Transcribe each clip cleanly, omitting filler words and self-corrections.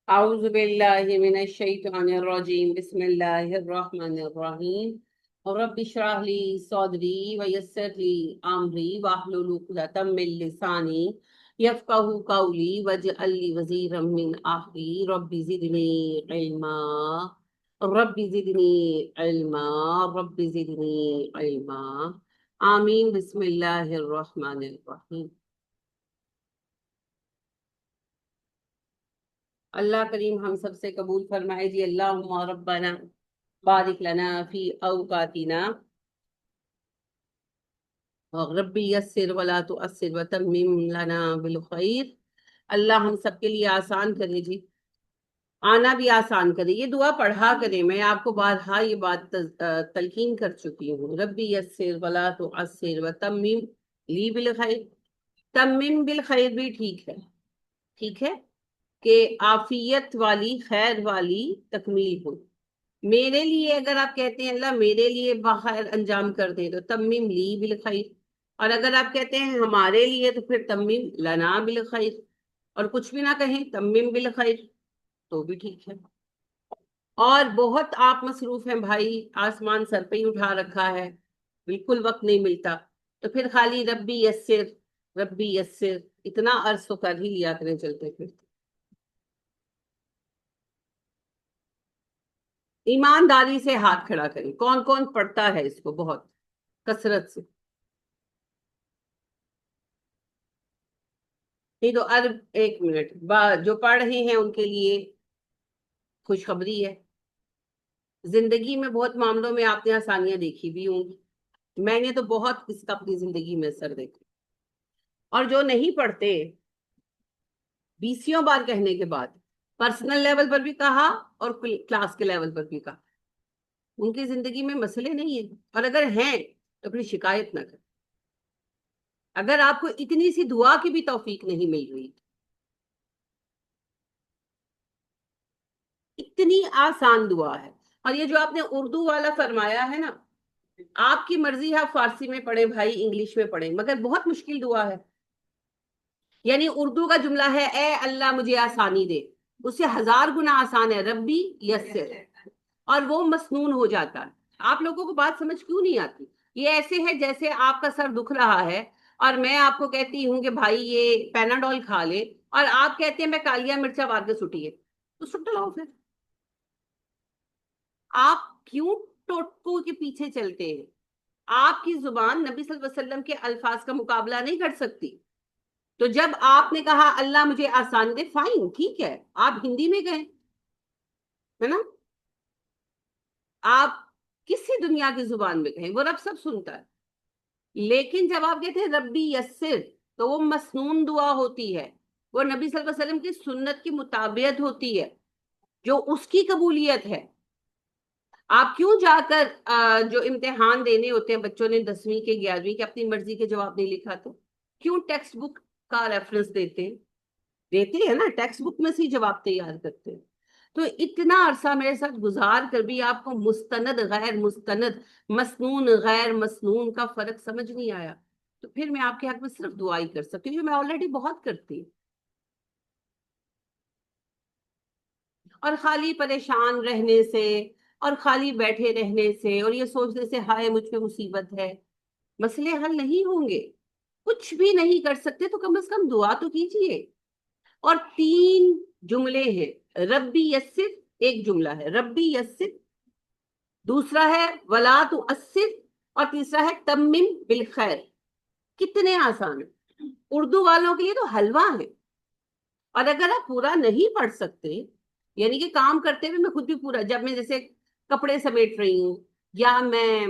أعوذ بالله من الشيطان الرجيم بسم الله الرحمن الرحيم رب اشرح لي صدري ويسر لي أمري واحلل عقدة من لساني يفقهوا قولي واجعل لي وزيرا من أهلي رب زدني علما رب زدني علما رب زدني علما آمين بسم الله الرحمن الرحيم. اللہ کریم ہم سب سے قبول فرمائے جی. اللہم ربنا بارک لنا فی اوقاتنا ربی یسر ولا تؤثر وتمم لنا بالخیر. اللہ ہم سب کے لیے آسان کرے جی، آنا بھی آسان کرے. یہ دعا پڑھا کرے. میں آپ کو بارہا یہ بات تلقین کر چکی ہوں. ربی یسر ولا تؤثر وتمم لی بالخیر. تمم بالخیر بھی ٹھیک ہے، ٹھیک ہے کہ عافیت والی، خیر والی تکمیل ہو. میرے لیے اگر آپ کہتے ہیں اللہ میرے لیے بخیر انجام کر دے تو تمم لی بالخیر، اور اگر آپ کہتے ہیں ہمارے لیے تو پھر تمم لنا بالخیر، اور کچھ بھی نہ کہیں تمم بالخیر تو بھی ٹھیک ہے. اور بہت آپ مصروف ہیں بھائی، آسمان سر پہ ہی اٹھا رکھا ہے، بالکل وقت نہیں ملتا، تو پھر خالی ربی یسر ربی یسر اتنا عرض تو کر ہی لیا کریں چلتے پھرتے. ایمانداری سے ہاتھ کھڑا کریں. کون کون پڑھتا ہے اس کو بہت کثرت سے؟ نہیں تو عرب ایک منٹ جو پڑھ رہے ہیں ان کے لیے خوشخبری ہے. زندگی میں بہت معاملوں میں آپ نے آسانیاں دیکھی بھی ہوں گی. میں نے تو بہت اس کا اپنی زندگی میں اثر دیکھا. اور جو نہیں پڑھتے، بیسیوں بار کہنے کے بعد پرسنل لیول پر بھی کہا اور کلاس کے لیول پر بھی کہا، ان کی زندگی میں مسئلے نہیں ہیں، اور اگر ہیں تو پھر شکایت نہ کریں. اگر آپ کو اتنی سی دعا کی بھی توفیق نہیں مل رہی، اتنی آسان دعا ہے. اور یہ جو آپ نے اردو والا فرمایا ہے نا، آپ کی مرضی ہے آپ فارسی میں پڑھیں بھائی، انگلش میں پڑھیں، مگر بہت مشکل دعا ہے. یعنی اردو کا جملہ ہے اے اللہ مجھے آسانی دے، اس سے 1000 گنا آسان ہے ربی یسر، اور وہ مسنون ہو جاتا ہے. آپ لوگوں کو بات سمجھ کیوں نہیں آتی؟ یہ ایسے ہے جیسے آپ کا سر دکھ رہا ہے اور میں آپ کو کہتی ہوں کہ بھائی یہ پیناڈول کھا لے، اور آپ کہتے ہیں میں کالیا مرچا مار کے سٹیے، تو سٹ لاؤ پھر. آپ کیوں ٹوٹکوں کے پیچھے چلتے ہیں؟ آپ کی زبان نبی صلی اللہ علیہ وسلم کے الفاظ کا مقابلہ نہیں کر سکتی. تو جب آپ نے کہا اللہ مجھے آسان دے، فائن، ٹھیک ہے، آپ ہندی میں گئے ہے نا، آپ کسی دنیا کی زبان میں کہیں، وہ رب سب سنتا ہے. لیکن جب آپ کہتے ہیں ربی یسر، تو وہ مسنون دعا ہوتی ہے، وہ نبی صلی اللہ علیہ وسلم کی سنت کی مطابقت ہوتی ہے، جو اس کی قبولیت ہے. آپ کیوں جا کر جو امتحان دینے ہوتے ہیں بچوں نے 10ویں کے 11ویں کے، اپنی مرضی کے جواب نہیں لکھا تو کیوں ٹیکسٹ بک کا ریفرنس دیتے ہیں نا، ٹیکسٹ بک میں سے ہی جواب تیار کرتے ہیں. تو اتنا عرصہ میرے ساتھ گزار کر بھی آپ کو مستند غیر مستند، مسنون غیر مسنون کا فرق سمجھ نہیں آیا، تو پھر میں آپ کے حق میں صرف دعا ہی کر سکتی ہوں، جو میں آلریڈی بہت کرتی ہوں. اور خالی پریشان رہنے سے اور خالی بیٹھے رہنے سے اور یہ سوچنے سے ہائے مجھ پہ مصیبت ہے، مسئلے حل نہیں ہوں گے. کچھ بھی نہیں کر سکتے تو کم از کم دعا تو کیجئے. اور 3 جملے ہیں. ربی یسر ایک جملہ ہے، ربی یسر، دوسرا ہے ولا تؤثر، اور تیسرا ہے تمم بالخیر. کتنے آسان ہیں. اردو والوں کے لیے تو حلوہ ہے. اور اگر آپ پورا نہیں پڑھ سکتے، یعنی کہ کام کرتے ہوئے میں خود بھی پورا، جب میں جیسے کپڑے سمیٹ رہی ہوں یا میں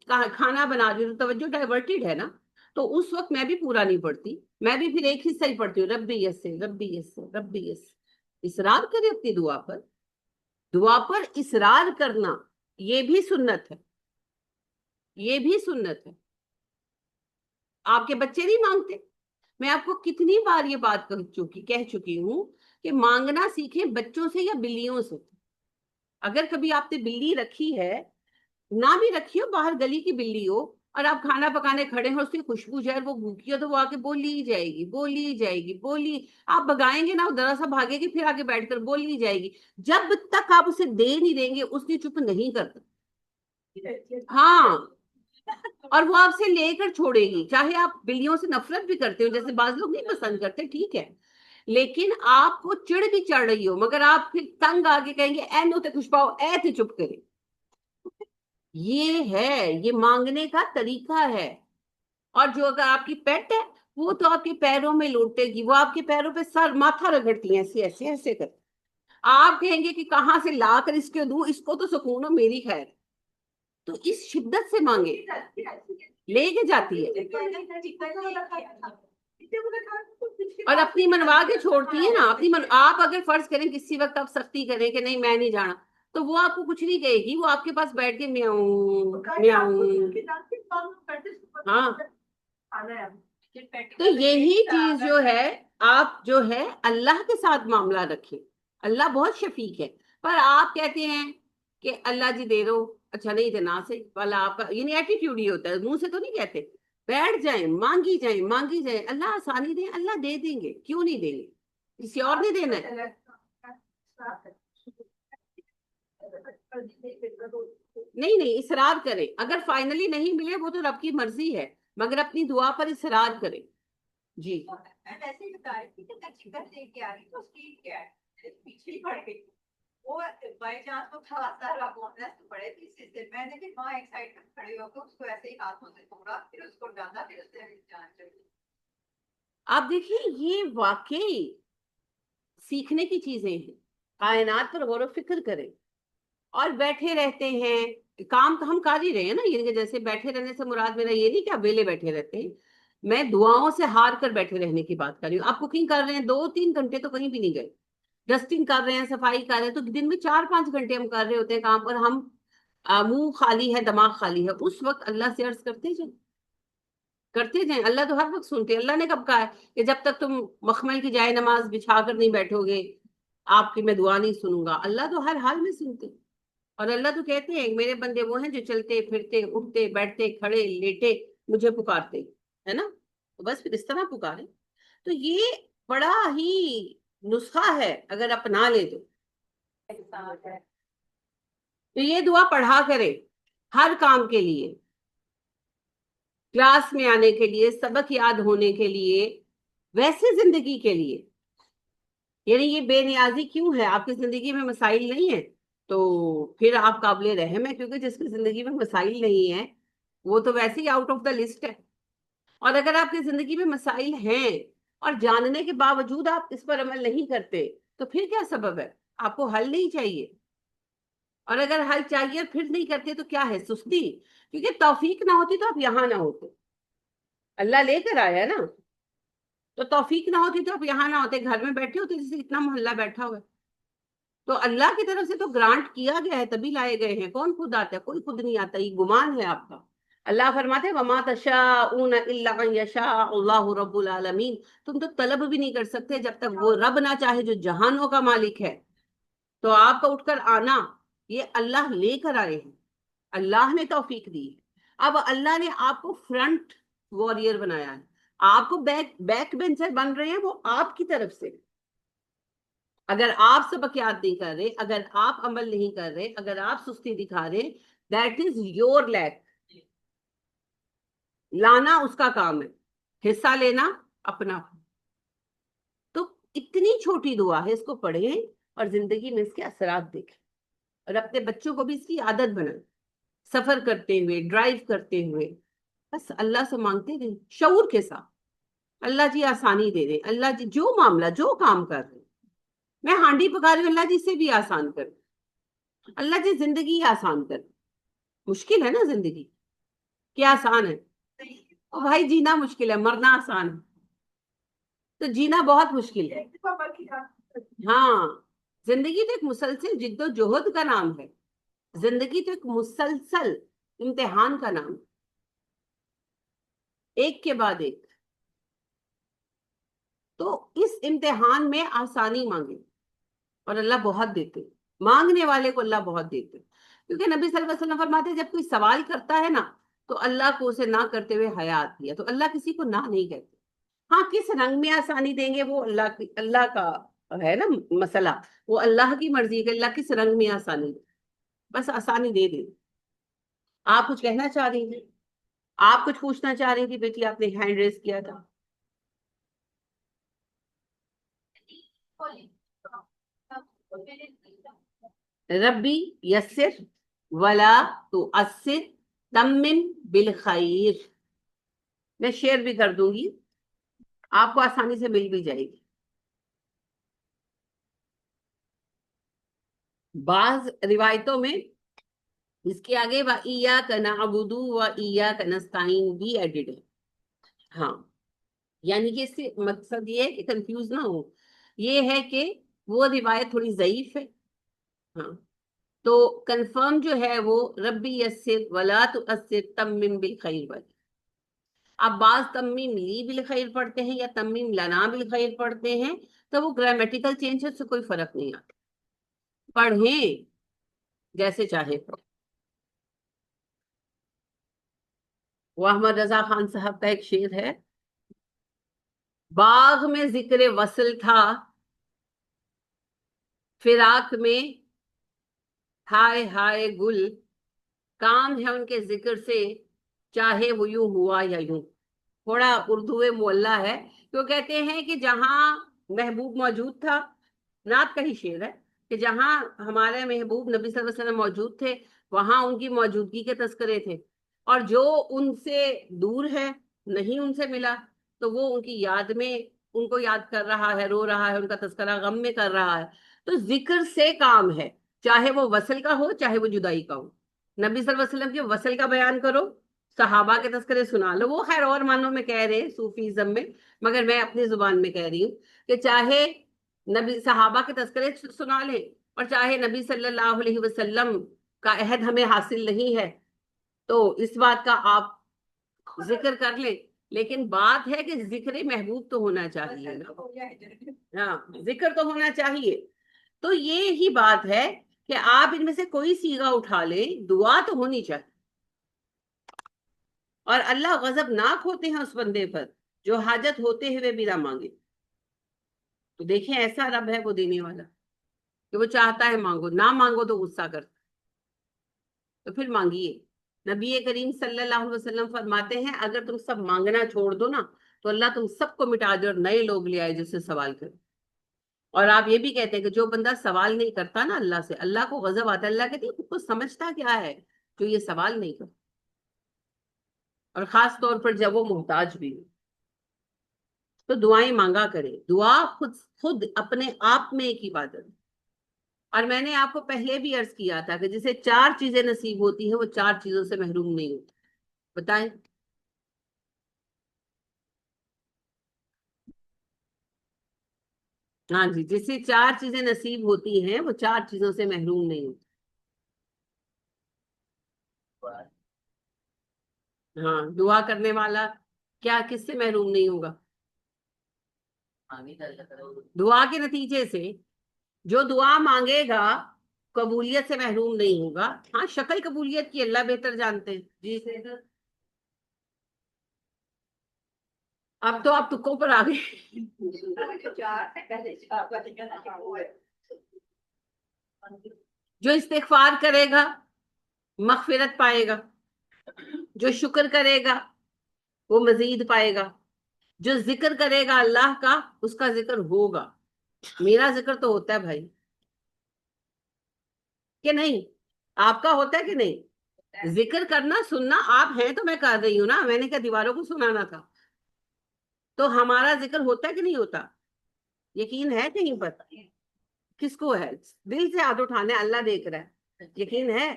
کھانا بنا رہی ہوں، توجہ ڈائیورٹیڈ ہے نا، تو اس وقت میں بھی پورا نہیں پڑھتی، میں بھی پھر ایک حصہ ہی پڑھتی ہوں، ربی یسر ربی یسر ربی یسر. اصرار کرے اپنی دعا پر، دعا پر اصرار کرنا یہ بھی سنت ہے، یہ بھی سنت ہے. آپ کے بچے نہیں مانگتے؟ میں آپ کو کتنی بار یہ بات کہہ چکی ہوں کہ مانگنا سیکھیں بچوں سے یا بلیوں سے. اگر کبھی آپ نے بلی رکھی ہے، نہ بھی رکھی ہو، باہر گلی کی بلی ہو، اور آپ کھانا پکانے کھڑے ہیں، اس کی خوشبو جو ہے وہ بھوکی ہو تو وہ آ کے بولی ہی جائے گی، بولی ہی جائے گی، بولی، آپ بگائیں گے نا ذرا سا بھاگے گی، پھر آگے بیٹھ کر بولی ہی جائے گی، جب تک آپ اسے دے نہیں دیں گے اس نے چپ نہیں کرتا. ہاں، اور وہ آپ سے لے کر چھوڑے گی، چاہے آپ بلیوں سے نفرت بھی کرتے ہو، جیسے بعض لوگ نہیں پسند کرتے، ٹھیک ہے، لیکن آپ کو چڑ بھی چڑھ رہی ہو مگر آپ پھر تنگ آگے کہیں گے اے نو تے کچھ پاؤ، اے تے چپ کرے. یہ ہے، یہ مانگنے کا طریقہ ہے. اور جو اگر آپ کی پیٹ ہے وہ تو آپ کے پیروں میں لوٹے گی، وہ آپ کے پیروں پہ سر ماتھا رگڑتی ہیں ایسے ایسے ایسے کر. آپ کہیں گے کہ کہاں سے لا کر اس کے دوں، اس کو تو سکون ہو میری خیر. تو اس شدت سے مانگے، لے کے جاتی ہے اور اپنی منوا کے چھوڑتی ہے نا. آپ اگر فرض کریں کسی وقت آپ سختی کریں کہ نہیں میں نہیں جانا، تو وہ آپ کو کچھ نہیں کہے گی، وہ آپ کے پاس بیٹھ کے میاؤں میاؤں. ہاں، تو یہی چیز جو ہے، آپ جو ہے اللہ کے ساتھ معاملہ رکھیں. اللہ بہت شفیق ہے، پر آپ کہتے ہیں کہ اللہ جی دے دو، اچھا نہیں دینا سے والا آپ کا یعنی ایٹیٹیوڈ ہی ہوتا ہے، منہ سے تو نہیں کہتے. بیٹھ جائیں، مانگی جائیں، مانگی جائیں، اللہ آسانی دیں، اللہ دے دیں گے، کیوں نہیں دیں گے، کسی اور نے دینا ہے. نہیں نہیں، اصرار کریں، اگر فائنلی نہیں ملے وہ تو رب کی مرضی ہے، مگر اپنی دعا پر اصرار کریں. جی ایسے ہی بتا رہی تھی کہ میں چکن لے کے آ رہی تو اس کی کیا پیچھے ہی پڑ گئی، وہ بائی چانس کو کھاتا رہا بونس پڑے تھے اسی سے. میں نے بھی وہاں ایک سائڈ پہ کھڑی ہو کے اس کو ایسے ہی ہاتھوں سے توڑا، پھر اس کو ڈالا، پھر اس سے جان چلی. آپ دیکھیے یہ واقعی سیکھنے کی چیزیں ہیں. کائنات پر غور و فکر کریں اور بیٹھے رہتے ہیں. کام تو ہم کر ہی رہے ہیں نا، یعنی کہ جیسے بیٹھے رہنے سے مراد میرا یہ نہیں کہ آپ ویلے بیٹھے رہتے ہیں، میں دعاؤں سے ہار کر بیٹھے رہنے کی بات کر رہی ہوں. آپ کوکنگ کر رہے ہیں 2-3 گھنٹے تو کہیں بھی نہیں گئے، ڈسٹنگ کر رہے ہیں، صفائی کر رہے ہیں، تو دن میں 4-5 گھنٹے ہم کر رہے ہوتے ہیں کام پر. ہم منہ خالی ہے، دماغ خالی ہے، اس وقت اللہ سے عرض کرتے جائیں، کرتے جائیں. اللہ تو ہر وقت سنتے. اللہ نے کب کہا ہے کہ جب تک تم مخمل کی جائے نماز بچھا کر نہیں بیٹھو گے آپ کی میں دعا نہیں سنوں گا. اللہ تو ہر حال میں سنتے. اور اللہ تو کہتے ہیں میرے بندے وہ ہیں جو چلتے پھرتے اٹھتے بیٹھتے کھڑے لیٹے مجھے پکارتے، ہے نا. تو بس پھر اس طرح پکارے. تو یہ بڑا ہی نسخہ ہے، اگر اپنا لے تو یہ دعا پڑھا کرے ہر کام کے لیے، کلاس میں آنے کے لیے، سبق یاد ہونے کے لیے، ویسے زندگی کے لیے. یعنی یہ بے نیازی کیوں ہے؟ آپ کی زندگی میں مسائل نہیں ہیں تو پھر آپ قابل رحم ہے، کیونکہ جس کی زندگی میں مسائل نہیں ہے وہ تو ویسے ہی آؤٹ آف دا لسٹ ہے. اور اگر آپ کی زندگی میں مسائل ہیں اور جاننے کے باوجود آپ اس پر عمل نہیں کرتے تو پھر کیا سبب ہے؟ آپ کو حل نہیں چاہیے. اور اگر حل چاہیے اور پھر نہیں کرتے تو کیا ہے؟ سستی. کیونکہ توفیق نہ ہوتی تو آپ یہاں نہ ہوتے. اللہ لے کر آیا نا، تو توفیق نہ ہوتی تو آپ یہاں نہ ہوتے، گھر میں بیٹھے ہوتے جیسے اتنا محلہ بیٹھا ہوا ہے. تو اللہ کی طرف سے تو گرانٹ کیا گیا ہے تبھی لائے گئے ہیں. کون خود آتا ہے؟ کوئی خود نہیں آتا، یہ گمان ہے آپ کا. اللہ فرماتے وما تشاءون الا ان یشاء اللہ رب العالمین. تم تو طلب بھی نہیں کر سکتے جب تک وہ رب نہ چاہے جو جہانوں کا مالک ہے. تو آپ کا اٹھ کر آنا یہ اللہ لے کر آئے ہیں، اللہ نے توفیق دی ہے. اب اللہ نے آپ کو فرنٹ وارئر بنایا ہے، آپ کو بیک بینچر بن رہے ہیں وہ آپ کی طرف سے. اگر آپ سبق یاد نہیں کر رہے، اگر آپ عمل نہیں کر رہے، اگر آپ سستی دکھا رہے، دیٹ از یور لیک. لانا اس کا کام ہے، حصہ لینا اپنا. تو اتنی چھوٹی دعا ہے، اس کو پڑھیں اور زندگی میں اس کے اثرات دیکھیں اور اپنے بچوں کو بھی اس کی عادت بنائیں. سفر کرتے ہوئے، ڈرائیو کرتے ہوئے بس اللہ سے مانگتے رہیں شعور کے ساتھ. اللہ جی آسانی دے دیں، اللہ جی جو معاملہ جو کام کر رہے ہیں، میں ہانڈی پکا رہی ہوں، اللہ جی سے بھی آسان کر، اللہ جی زندگی آسان کر. مشکل ہے نا زندگی، کیا آسان ہے؟ او بھائی جینا مشکل ہے، مرنا آسان ہے. تو جینا بہت مشکل ہے. ہاں، زندگی تو ایک مسلسل جد و جہد کا نام ہے. زندگی تو ایک مسلسل امتحان کا نام، ایک کے بعد ایک. تو اس امتحان میں آسانی مانگے اور اللہ بہت دیتے، مانگنے والے کو اللہ بہت دیتے. کیونکہ نبی صلی اللہ علیہ وسلم فرماتے جب کوئی سوال کرتا ہے نا تو اللہ کو اسے نہ کرتے ہوئے حیات دیا. تو اللہ کسی کو نہ نہیں کہتے. ہاں کس رنگ میں آسانی دیں گے وہ اللہ کا ہے نا مسئلہ. وہ اللہ کی مرضی ہے کہ اللہ کس رنگ میں آسانی دے. بس آسانی دے دے. آپ کچھ کہنا چاہ رہی تھی؟ آپ کچھ پوچھنا چاہ رہی تھی بیٹی؟ آپ نے ہینڈ ریز کیا تھا. ربی یسر ولا تؤثر تمم بالخیر. میں شیئر بھی کر دوں گی، آپ کو آسانی سے مل بھی جائے گی. بعض روایتوں میں اس کے آگے وَإِيَّاكَ نَعْبُدُ وَإِيَّاكَ نَسْتَعِينُ بھی ایڈڈ ہے. ہاں یعنی کہ اس سے مقصد یہ ہے کہ کنفیوز نہ ہو. یہ ہے کہ وہ روایت تھوڑی ضعیف ہے. ہاں تو کنفرم جو ہے وہ ربی یسر ولا تؤثر تمم بالخیر والی. اب بعض تمیم لی بالخیر پڑھتے ہیں یا تمیم لنا بالخیر پڑھتے ہیں، تو وہ گرامیٹیکل چینج سے کوئی فرق نہیں آتا. پڑھیں جیسے چاہے پڑھیں. وہ احمد رضا خان صاحب کا ایک شعر ہے، باغ میں ذکر وصل تھا، فراق میں ہائے ہائے گل، کام ہے ان کے ذکر سے چاہے وہ یوں ہوا یا یوں. تھوڑا اردو معلّہ ہے. تو کہتے ہیں کہ جہاں محبوب موجود تھا، نعت کا ہی شعر ہے کہ جہاں ہمارے محبوب نبی صلی اللہ علیہ وسلم موجود تھے وہاں ان کی موجودگی کے تذکرے تھے، اور جو ان سے دور ہے، نہیں ان سے ملا، تو وہ ان کی یاد میں ان کو یاد کر رہا ہے، رو رہا ہے، ان کا تذکرہ غم میں کر رہا ہے. تو ذکر سے کام ہے، چاہے وہ وصل کا ہو چاہے وہ جدائی کا ہو. نبی صلی اللہ علیہ وسلم کے وصل کا بیان کرو، صحابہ کے تذکرے سنا لو. وہ خیر اور معنوں میں کہہ رہے ہیں صوفیزم میں، مگر میں اپنی زبان میں کہہ رہی ہوں کہ چاہے نبی صحابہ کے تذکرے سنا لیں اور چاہے نبی صلی اللہ علیہ وسلم کا عہد ہمیں حاصل نہیں ہے تو اس بات کا آپ ذکر کر لیں. لیکن بات ہے کہ ذکر محبوب تو ہونا چاہیے نا. ہاں ذکر تو ہونا چاہیے. تو یہ ہی بات ہے کہ آپ ان میں سے کوئی سیغہ اٹھا لیں، دعا تو ہونی چاہیے. اور اللہ غضبناک ہوتے ہیں اس بندے پر جو حاجت ہوتے ہوئے بھی نہ مانگے. تو دیکھیں ایسا رب ہے وہ دینے والا کہ وہ چاہتا ہے مانگو، نہ مانگو تو غصہ کرتا. تو پھر مانگیے. نبی کریم صلی اللہ علیہ وسلم فرماتے ہیں اگر تم سب مانگنا چھوڑ دو نا تو اللہ تم سب کو مٹا دے اور نئے لوگ لے آئے جس سے سوال کرے. اور آپ یہ بھی کہتے ہیں کہ جو بندہ سوال نہیں کرتا نا اللہ سے، اللہ کو غضب آتا ہے. اللہ کہتے ہیں کو سمجھتا کیا ہے جو یہ سوال نہیں کرتا، اور خاص طور پر جب وہ محتاج بھی ہو. تو دعائیں مانگا کرے. دعا خود اپنے آپ میں ایک عبادت ہے. اور میں نے آپ کو پہلے بھی عرض کیا تھا کہ جسے 4 چیزیں نصیب ہوتی ہیں وہ 4 چیزوں سے محروم نہیں ہوتا. بتائیں. ہاں جی، جسے 4 چیزیں نصیب ہوتی ہیں وہ 4 چیزوں سے محروم نہیں ہوتا. ہاں دعا کرنے والا کیا کس سے محروم نہیں ہوگا؟ دعا کے نتیجے سے جو دعا مانگے گا قبولیت سے محروم نہیں ہوگا. ہاں شکل قبولیت کی اللہ بہتر جانتے ہیں. جی اب تو آپ تکوں پر آ گئے. جو استغفار کرے گا مغفرت پائے گا، جو شکر کرے گا وہ مزید پائے گا، جو ذکر کرے گا اللہ کا اس کا ذکر ہوگا. میرا ذکر تو ہوتا ہے بھائی کہ نہیں؟ آپ کا ہوتا ہے کہ نہیں؟ ذکر کرنا سننا آپ ہیں تو میں کر رہی ہوں نا، میں نے کیا دیواروں کو سنانا تھا؟ تو ہمارا ذکر ہوتا ہے کہ نہیں ہوتا؟ یقین ہے کہیں پر؟ کس کو ہے؟ دل سے ہاتھ اٹھانے، اللہ دیکھ رہا ہے. یقین ہے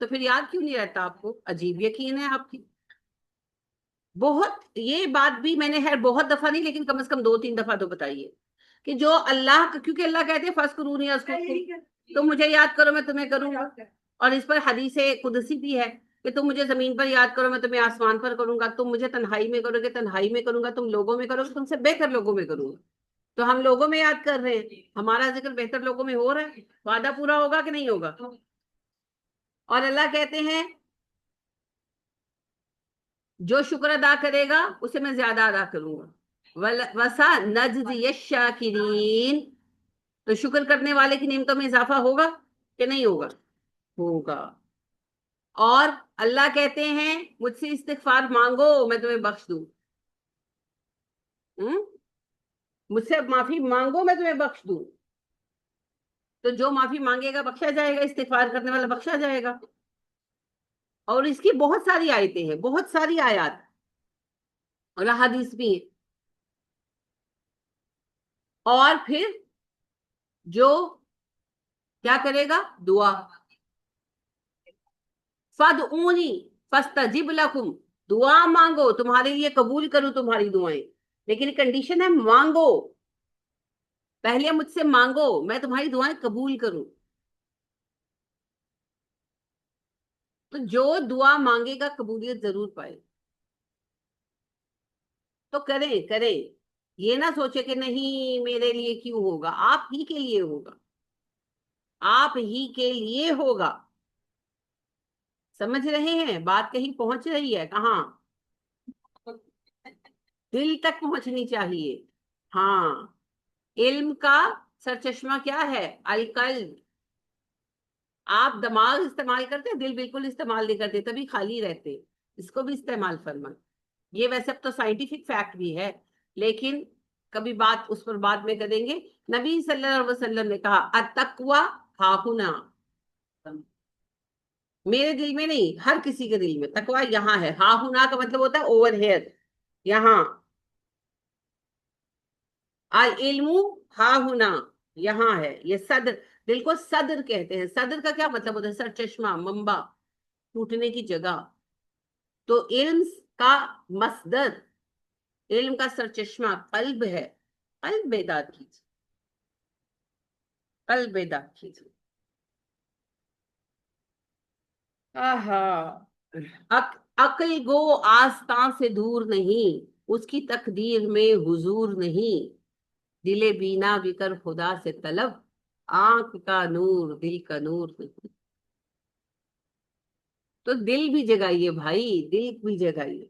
تو پھر یاد کیوں نہیں رہتا آپ کو؟ عجیب یقین ہے آپ کی. بہت یہ بات بھی میں نے خیر بہت دفعہ نہیں لیکن کم از کم 2-3 دفعہ تو بتائیے کہ جو اللہ، کیونکہ اللہ کہتے ہیں فَاذْكُرُونِی اذْکُرْکُم، تم مجھے یاد کرو میں تمہیں کروں گا. اور اس پر حدیث قدسی بھی ہے کہ تم مجھے زمین پر یاد کرو میں تمہیں آسمان پر کروں گا. تم مجھے تنہائی میں کرو گے تنہائی میں کروں گا. تم لوگوں میں کرو گے تم سے بہتر لوگوں میں کروں گا. تو ہم لوگوں میں یاد کر رہے ہیں، ہمارا ذکر بہتر لوگوں میں ہو رہا ہے. وعدہ پورا ہوگا کہ نہیں ہوگا؟ اور اللہ کہتے ہیں جو شکر ادا کرے گا اسے میں زیادہ ادا کروں گا. وسا نجزی الشاکرین. تو شکر کرنے والے کی نعمتوں میں اضافہ ہوگا کہ نہیں ہوگا؟ ہوگا. اور اللہ کہتے ہیں مجھ سے استغفار مانگو میں تمہیں بخش دوں. ہم؟ مجھ سے معافی مانگو میں تمہیں بخش دوں. تو جو معافی مانگے گا بخشا جائے گا، استغفار کرنے والا بخشا جائے گا. اور اس کی بہت ساری آیتیں ہیں، بہت ساری آیات اور احادیث بھی ہیں. اور پھر جو کیا کرے گا؟ دعا. فادعونی فاستجب لکم. دعا مانگو تمہارے لیے قبول کروں تمہاری دعائیں، لیکن کنڈیشن ہے مانگو. پہلے مجھ سے مانگو میں تمہاری دعائیں قبول کروں. تو جو دعا مانگے گا قبولیت ضرور پائے. تو کریں کریں، یہ نہ سوچے کہ نہیں میرے لیے کیوں ہوگا. آپ ہی کے لیے ہوگا، آپ ہی کے لیے ہوگا. سمجھ رہے ہیں بات؟ کہیں پہنچ رہی ہے؟ کہاں؟ دل تک پہنچنی چاہیے. ہاں. علم کا سرچشمہ کیا ہے؟ القلب. آپ دماغ استعمال کرتے، دل بالکل استعمال نہیں کرتے، تبھی خالی رہتے. اس کو بھی استعمال فرما. یہ ویسے اب تو سائنٹیفک فیکٹ بھی ہے، لیکن کبھی بات اس پر بعد میں کریں گے. نبی صلی اللہ علیہ وسلم نے کہا التقوی ہاہنا. میرے دل میں نہیں، ہر کسی کے دل میں. تقوی یہاں ہے. ہاہنا کا مطلب ہوتا ہے اوور ہیئر، یہاں. العلم ہاہنا، یہاں ہے. یہ صدر، دل کو صدر کہتے ہیں. صدر کا کیا مطلب ہوتا ہے؟ سر چشمہ، منبع، ٹوٹنے کی جگہ. تو علم کا مصدر، علم کا سر چشمہ قلب ہے. قلب بیدار کیجیے، قلب بیدار کیجیے. عقل گو آستان سے دور نہیں، اس کی تقدیر میں حضور نہیں. دل بینا بھی کر خدا سے طلب، آنکھ کا نور دل کا نور نہیں. تو دل بھی جگائیے بھائی، دل بھی جگائیے.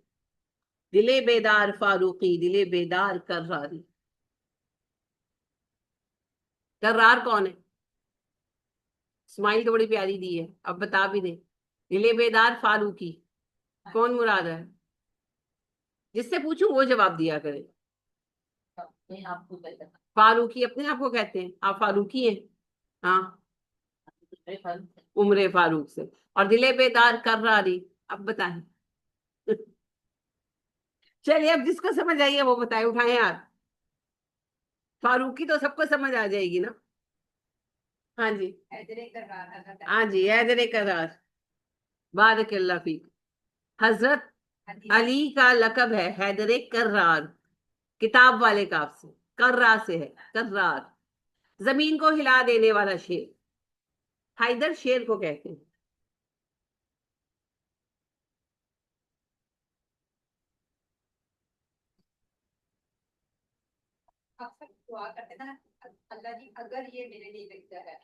دل بیدار فاروقی، دل بیدار کراری. کرار کون ہے؟ اسماعیل تو بڑی پیاری دی ہے، اب بتا بھی دیں. دل بیدار فاروقی کون مراد ہے؟ جس سے پوچھوں وہ جواب دیا کرے. فاروقی اپنے آپ کو کہتے ہیں، آپ فاروقی ہیں. ہاں، عمر فاروق سے. اور دل بیدار کراری، اب بتائیں. چلیے اب جس کو سمجھ آئیے وہ بتائے، اٹھائیں ہاتھ. فاروقی تو سب کو سمجھ آ جائے گی نا. ہاں جی، ہاں جی، حیدر کرار. بارک اللہ فیک. حضرت علی کا لقب ہے حیدر کرار، کتاب والے کاف سے، کرار سے ہے کرار. زمین کو ہلا دینے والا شیر. حیدر شیر کو کہتے ہیں. اکثر دعا کرتے ہیں نا، اللہ جی اگر یہ میرے لیے بہتر ہے،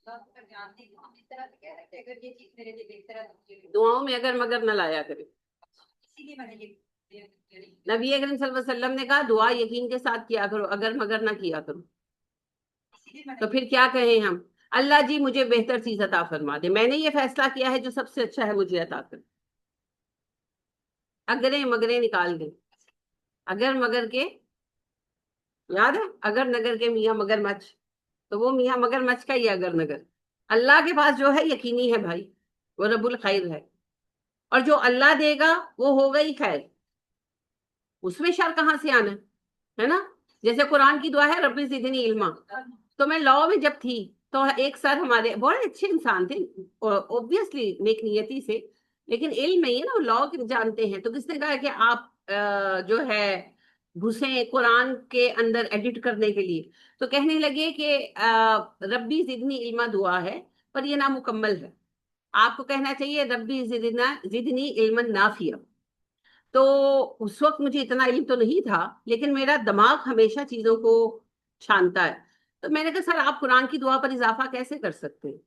اللہ تو جانتی ہوں. ہم اس طرح سے کہہ رہے ہیں کہ اگر یہ چیز میرے لیے بہتر ہے تو مجھے بھی دعاؤں میں اگر مگر نہ لایا کرے. اسی لیے میں نے یہ نبی اکرم صلی اللہ علیہ وسلم نے کہا دعا یقین کے ساتھ کیا کرو، اگر مگر نہ کیا کرو. تو پھر کیا کہیں ہم؟ اللہ جی مجھے بہتر چیز عطا فرما دے، میں نے یہ فیصلہ کیا ہے جو سب سے اچھا ہے مجھے عطا کر. اگریں مگریں نکال دیں. اگر مگر کے یاد ہے، اگر نگر کے میاں مگر مچھ. تو وہ میاں مگر مچھ کا ہی اگر نگر. اللہ کے پاس جو ہے یقینی ہے بھائی، وہ رب الخیر ہے. اور جو اللہ دے گا وہ ہوگا ہی خیر، اس میں شر کہاں سے آنا ہے نا. جیسے قرآن کی دعا ہے ربی زدنی علما. تو میں لاء میں جب تھی تو ایک سر ہمارے بڑے اچھے انسان تھے، اوبویسلی نیک نیتی سے، لیکن علم نہیں ہے نا، لاء جانتے ہیں. تو کس نے کہا کہ آپ جو ہے گھسیں قرآن کے اندر ایڈٹ کرنے کے لیے. تو کہنے لگے کہ ربی زدنی علما دعا ہے پر یہ نامکمل ہے، آپ کو کہنا چاہیے ربی زدنی علما نافیہ. تو اس وقت مجھے اتنا علم تو نہیں تھا، لیکن میرا دماغ ہمیشہ چیزوں کو چھانتا ہے. تو میں نے کہا سر آپ قرآن کی دعا پر اضافہ کیسے کر سکتے ہیں؟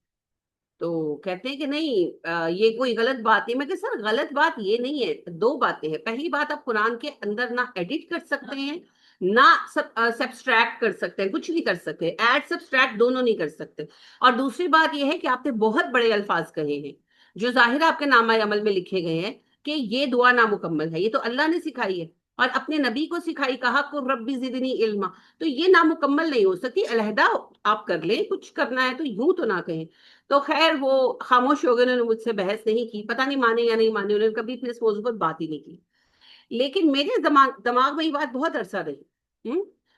تو کہتے ہیں کہ نہیں یہ کوئی غلط بات نہیں. میں کہ سر غلط بات یہ نہیں ہے, دو باتیں ہیں. پہلی بات, آپ قرآن کے اندر نہ ایڈٹ کر سکتے ہیں نہ سبسٹریکٹ کر سکتے ہیں, کچھ نہیں کر سکتے, ایڈ سبسٹریکٹ دونوں نہیں کر سکتے. اور دوسری بات یہ ہے کہ آپ نے بہت بڑے الفاظ کہے ہیں جو ظاہر آپ کے نامہ عمل میں لکھے گئے ہیں کہ یہ دعا نامکمل ہے. یہ تو اللہ نے سکھائی ہے اور اپنے نبی کو سکھائی, کہا کو ربی زدنی علما. تو یہ نامکمل نہیں ہو سکتی. علیحدہ آپ کر لیں, کچھ کرنا ہے تو یوں تو نہ کہیں. تو خیر وہ خاموش ہو گئے, انہوں نے مجھ سے بحث نہیں کی, پتہ نہیں مانے یا نہیں مانے, انہوں نے کبھی پھر اس موضوع پر بات ہی نہیں کی. لیکن میرے دماغ میں یہ بات بہت عرصہ رہی.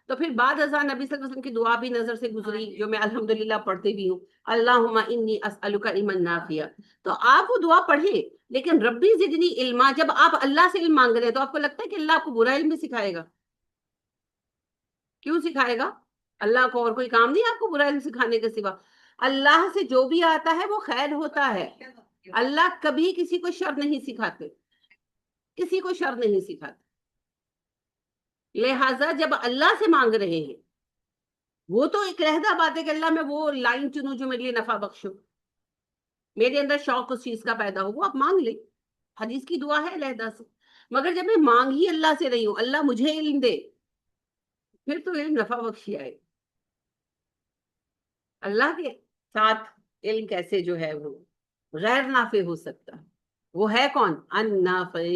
تو پھر بعد ازاں نبی صلی اللہ علیہ وسلم کی دعا بھی نظر سے گزری, جو میں الحمدللہ پڑھتے بھی ہوں, اللہم انی اسألک علما نافعا. تو آپ وہ دعا پڑھیں, لیکن ربی زدنی علما, جب آپ اللہ سے علم مانگ رہے ہیں تو آپ کو لگتا ہے کہ اللہ آپ کو برا علم بھی سکھائے گا؟ کیوں سکھائے گا؟ اللہ کو اور کوئی کام نہیں ہے آپ کو برا علم سکھانے کے سوا. اللہ سے جو بھی آتا ہے وہ خیر ہوتا ہے. اللہ کبھی کسی کو شر نہیں سکھاتے, کسی کو شر نہیں سکھاتے. لہٰذا جب اللہ سے مانگ رہے ہیں, وہ تو ایک علیحدہ بات ہے کہ اللہ میں وہ لائن چنوں جو میرے لیے نفع بخش ہو, میرے اندر شوق اس چیز کا پیدا ہو, وہ آپ مانگ لیں, حدیث کی دعا ہے علیحدہ سے. مگر جب میں مانگ ہی اللہ سے رہی ہوں, اللہ مجھے علم دے, پھر تو علم نفع بخشی آئے. اللہ کے ساتھ علم کیسے جو ہے وہ غیر نافع ہو سکتا ہے؟ وہ ہے کون؟ ان نافع.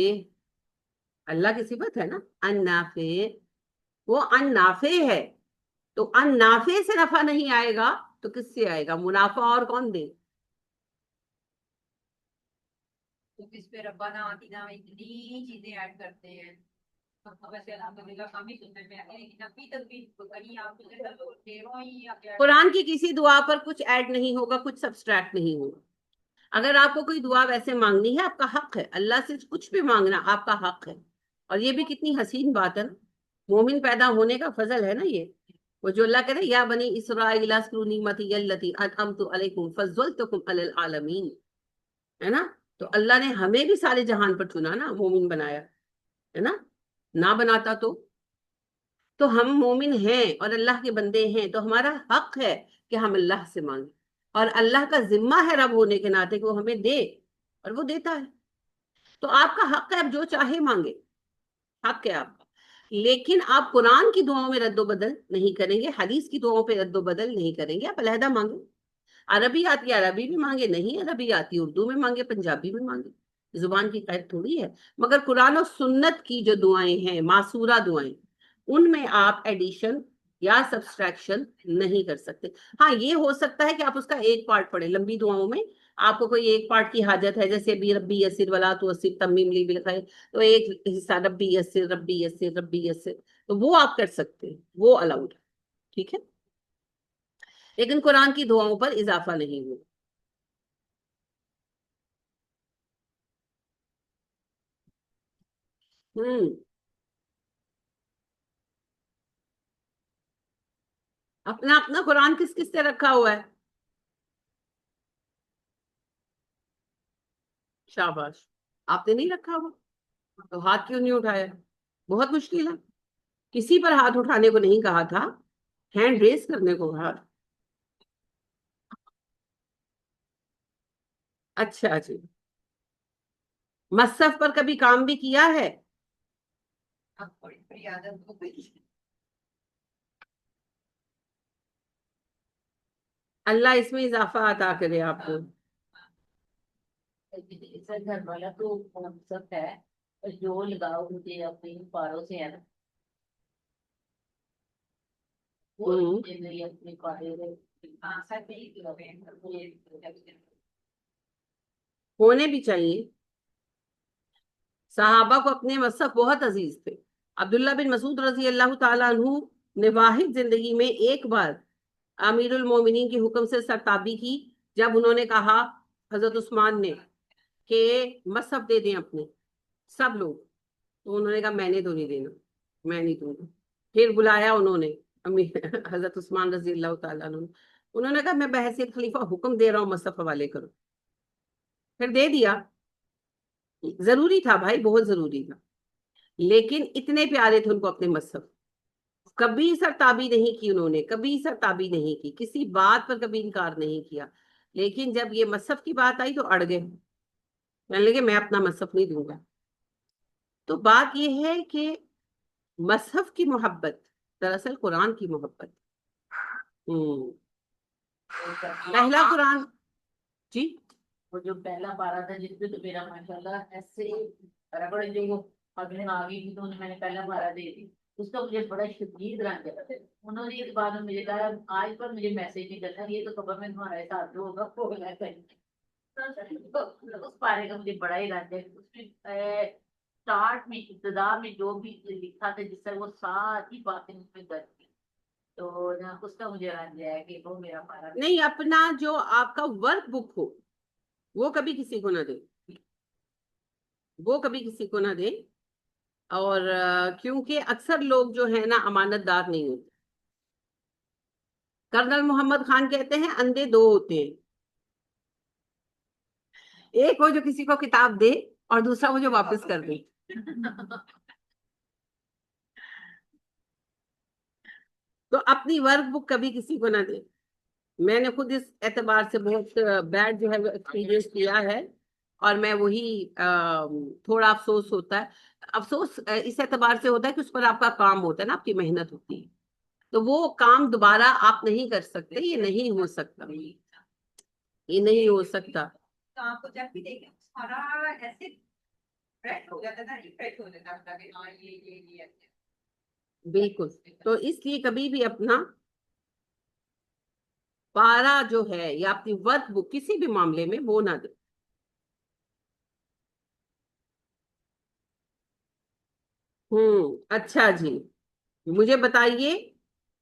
اللہ کی صفت ہے نا ان نافع, وہ ان نافع ہے. تو ان نافع سے نفع نہیں آئے گا تو کس سے آئے گا؟ منافع اور کون دے؟ تو اس پہ ربنا آتینا میں اتنی چیزیں ایڈ کرتے ہیں. ویسے الحمدللہ کافی سننے میں آئی, لیکن ابھی تک بھی کہیں آپ کو ڈیروں ہی قرآن کی کسی دعا پر کچھ ایڈ نہیں ہوگا, کچھ سبسٹریکٹ نہیں ہوگا. اگر آپ کو کوئی دعا ویسے مانگنی ہے, آپ کا حق ہے, اللہ سے کچھ بھی مانگنا آپ کا حق ہے. اور یہ بھی کتنی حسین بات ہے نا, مومن پیدا ہونے کا فضل ہے نا یہ. وہ جو اللہ کہتے ہیں یا بنی اسرائیل اذکروا نعمتی التی انعمت علیکم فضلتکم علی العالمین, ہے نا. تو اللہ نے ہمیں بھی سارے جہان پر چنا نا, مومن بنایا ہے نا. نہ بناتا تو ہم مومن ہیں اور اللہ کے بندے ہیں, تو ہمارا حق ہے کہ ہم اللہ سے مانگیں. اور اللہ کا ذمہ ہے رب ہونے کے ناطے کہ وہ ہمیں دے, اور وہ دیتا ہے. تو آپ کا حق ہے, آپ جو چاہے مانگے, حق ہے آپ کا. لیکن آپ قرآن کی دعاؤں میں رد و بدل نہیں کریں گے, حدیث کی دعاؤں پہ رد و بدل نہیں کریں گے. آپ علیحدہ مانگیں, عربی آتی ہے عربی میں مانگے, نہیں عربی آتی اردو میں مانگے, پنجابی میں مانگے, زبان کی قید تھوڑی ہے. مگر قرآن و سنت کی جو دعائیں ہیں, معصورہ دعائیں, ان میں آپ ایڈیشن یا سبسٹریکشن نہیں کر سکتے. ہاں یہ ہو سکتا ہے کہ آپ اس کا ایک پارٹ پڑھیں. لمبی دعاؤں میں آپ کو کوئی ایک پارٹ کی حاجت ہے, جیسے ابھی ربی یسر ولا تعسر تمیم لی بالخیر, تو ایک حصہ ربی یسر ربی یسر ربی یسر, تو وہ آپ کر سکتے ہیں, وہ الاؤڈ ہے, ٹھیک ہے. لیکن قرآن کی دعاؤں پر اضافہ نہیں ہوا. ہوں اپنا اپنا قرآن کس کس سے رکھا ہوا ہے؟ شاباش. آپ نے نہیں رکھا ہوا تو ہاتھ کیوں نہیں اٹھایا؟ بہت مشکل ہے. کسی پر ہاتھ اٹھانے کو نہیں کہا تھا, ہینڈ ریز کرنے کو کہا. اچھا جی. مصحف پر کبھی کام بھی کیا ہے؟ بڑی بڑی عادت ہو گئی. اللہ اس میں اضافہ عطا کرے آپ کو. گھر والا تو سب ہے, جو لگاؤ مجھے اپنی پاروں سے ہے نا, وہ میری اپنی پارے ہونے بھی چاہیے. صحابہ کو اپنے مصحف بہت عزیز تھے. عبداللہ بن مسعود رضی اللہ تعالیٰ عنہ نے واحد زندگی میں ایک بار امیر المومنین کے حکم سے سرتابی کی, جب انہوں نے کہا حضرت عثمان نے کہ مصحف دے دیں اپنے سب لوگ, تو انہوں نے کہا میں نے تو نہیں دینا, میں نہیں دوں گا. پھر بلایا انہوں نے حضرت عثمان رضی اللہ تعالیٰ عنہ, انہوں نے کہا میں بحیثیت خلیفہ حکم دے رہا ہوں, مصحف حوالے کرو. پھر دے دیا. ضروری تھا بھائی, بہت ضروری تھا, لیکن اتنے پیارے تھے ان کو اپنے مصحف. کبھی سرتابی نہیں کی انہوں نے, کبھی سرتابی نہیں کی, کسی بات پر کبھی انکار نہیں کیا. لیکن جب یہ مصحف کی بات آئی تو اڑ گئے، کہنے لگے میں اپنا مصحف نہیں دوں گا۔ تو بات یہ ہے کہ مصحف کی محبت دراصل قرآن کی محبت۔ ہوں پہلا قرآن، جی وہ جو پہلا پارا تھا جس پہ تو میرا ماشاءاللہ ایسے ربڑ جو وہ اگلے آگے کی تو انہیں میں نے پہلا پارا دے دی، اس کا مجھے بڑا شدید رنگ ہے۔ انہوں نے ایک بار میں مجھے کہا آج پر مجھے میسج نہیں کرنا، یہ تو خبر میں تمہارے ساتھ جو ہوگا وہ ہونا چاہیے۔ اس پارے کا مجھے بڑا ہی رنگ ہے۔ اس میں اسٹارٹ میں ابتدا میں جو بھی لکھا تھا جس سے وہ ساری باتیں اس میں درج تھی، تو اس کا مجھے رنگ ہے کہ وہ میرا پارا نہیں، اپنا جو آپ کا ورک بک ہو وہ کبھی کسی کو نہ دیں، وہ کبھی کسی کو نہ دیں۔ اور کیونکہ اکثر لوگ جو ہے نا امانت دار نہیں ہوتے۔ کرنل محمد خان کہتے ہیں اندھے دو ہوتے ہیں، ایک وہ جو کسی کو کتاب دے اور دوسرا وہ جو واپس کر دے۔ تو اپنی ورک بک کبھی کسی کو نہ دے۔ میں نے خود اس اعتبار سے بہت بیڈ جو ہے وہ ایکسپیرینس کیا ہے، اور میں وہی تھوڑا افسوس ہوتا ہے۔ افسوس اس اعتبار سے ہوتا ہے کہ اس پر آپ کا کام ہوتا ہے نا، آپ کی محنت ہوتی ہے، تو وہ کام دوبارہ آپ نہیں کر سکتے، یہ نہیں ہو سکتا، یہ نہیں ہو سکتا۔ کام کو جب بھی دیکھیں سارا ایسے فریش ہو جاتا تھا، ریفریش ہو جاتا تھا کہ ہاں یہ بالکل۔ تو اس لیے کبھی بھی اپنا پارا جو ہے یا اپنی ورک بک کسی بھی معاملے میں وہ نہ دے۔ اچھا جی، مجھے بتائیے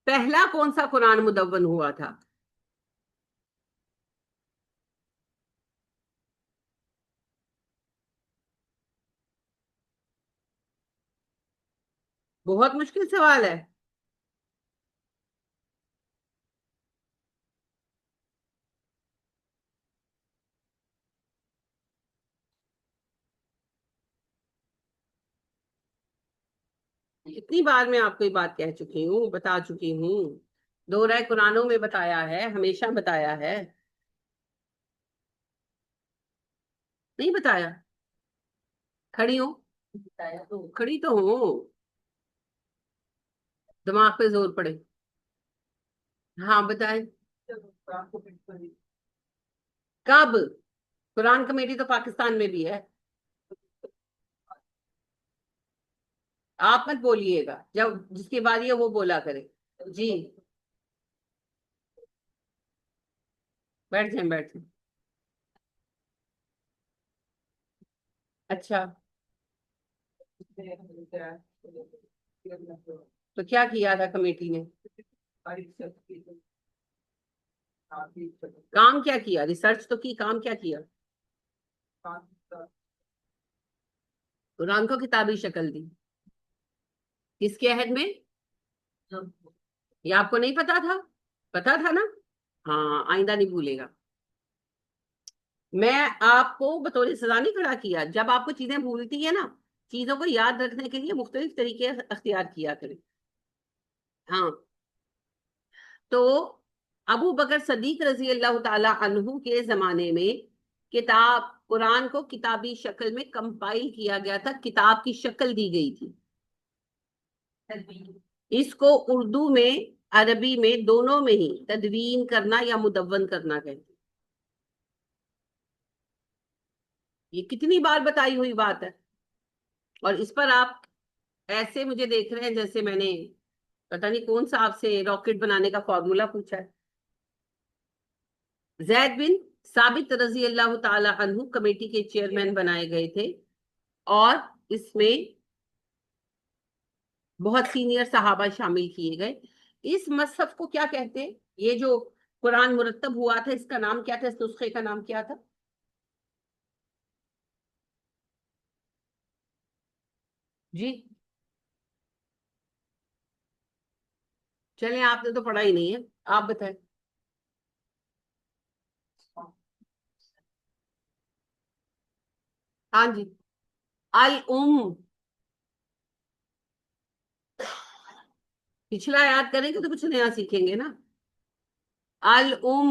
پہلا کون سا قرآن مدون ہوا تھا؟ بہت مشکل سوال ہے۔ اتنی بار میں آپ کو یہ بات کہہ چکی ہوں، بتا چکی ہوں، دورہ قرآنوں میں بتایا ہے، ہمیشہ بتایا ہے، نہیں بتایا؟ کھڑی ہوں، بتایا تو کھڑی تو ہوں، دماغ پہ زور پڑے۔ ہاں بتائیں، کب؟ قرآن کمیٹی تو پاکستان میں بھی ہے، آپ مت بولیے گا، جب جس کی باری ہے وہ بولا کرے۔ جی بیٹھ جائیں، بیٹھ جائیں۔ اچھا، تو کیا کیا تھا کمیٹی نے؟ کام کیا کیا؟ ریسرچ تو کی، کام کیا کیا؟ قرآن کو کتابی شکل دی، کس کے عہد میں؟ یہ آپ کو نہیں پتا تھا؟ پتا تھا نا؟ ہاں، آئندہ نہیں بھولے گا۔ میں آپ کو بطور سزا نہیں کھڑا کیا، جب آپ کو چیزیں بھولتی ہے نا، چیزوں کو یاد رکھنے کے لیے مختلف طریقے اختیار کیا کریں۔ ہاں، تو ابو بکر صدیق رضی اللہ تعالی عنہ کے زمانے میں کتاب قرآن کو کتابی شکل میں کمپائل کیا گیا تھا، کتاب کی شکل دی گئی تھی۔ اس کو اردو میں، عربی میں، دونوں میں ہی تدوین کرنا یا مدون کرنا کہتے ہیں۔ یہ کتنی بار بتائی ہوئی بات ہے، اور اس پر آپ ایسے مجھے دیکھ رہے ہیں جیسے میں نے پتہ نہیں کون سا آپ سے راکٹ بنانے کا فارمولا پوچھا ہے۔ زید بن ثابت رضی اللہ تعالی عنہ کمیٹی کے چیئرمین بنائے گئے تھے، اور اس میں بہت سینئر صحابہ شامل کیے گئے۔ اس مصحف کو کیا کہتے ہیں؟ یہ جو قرآن مرتب ہوا تھا اس کا نام کیا تھا؟ اس نسخے کا نام کیا تھا؟ جی چلیں، آپ نے تو پڑھا ہی نہیں ہے، آپ بتائیں۔ ہاں جی، الام، پچھلا یاد کریں گے تو کچھ نیا سیکھیں گے نا۔ الام،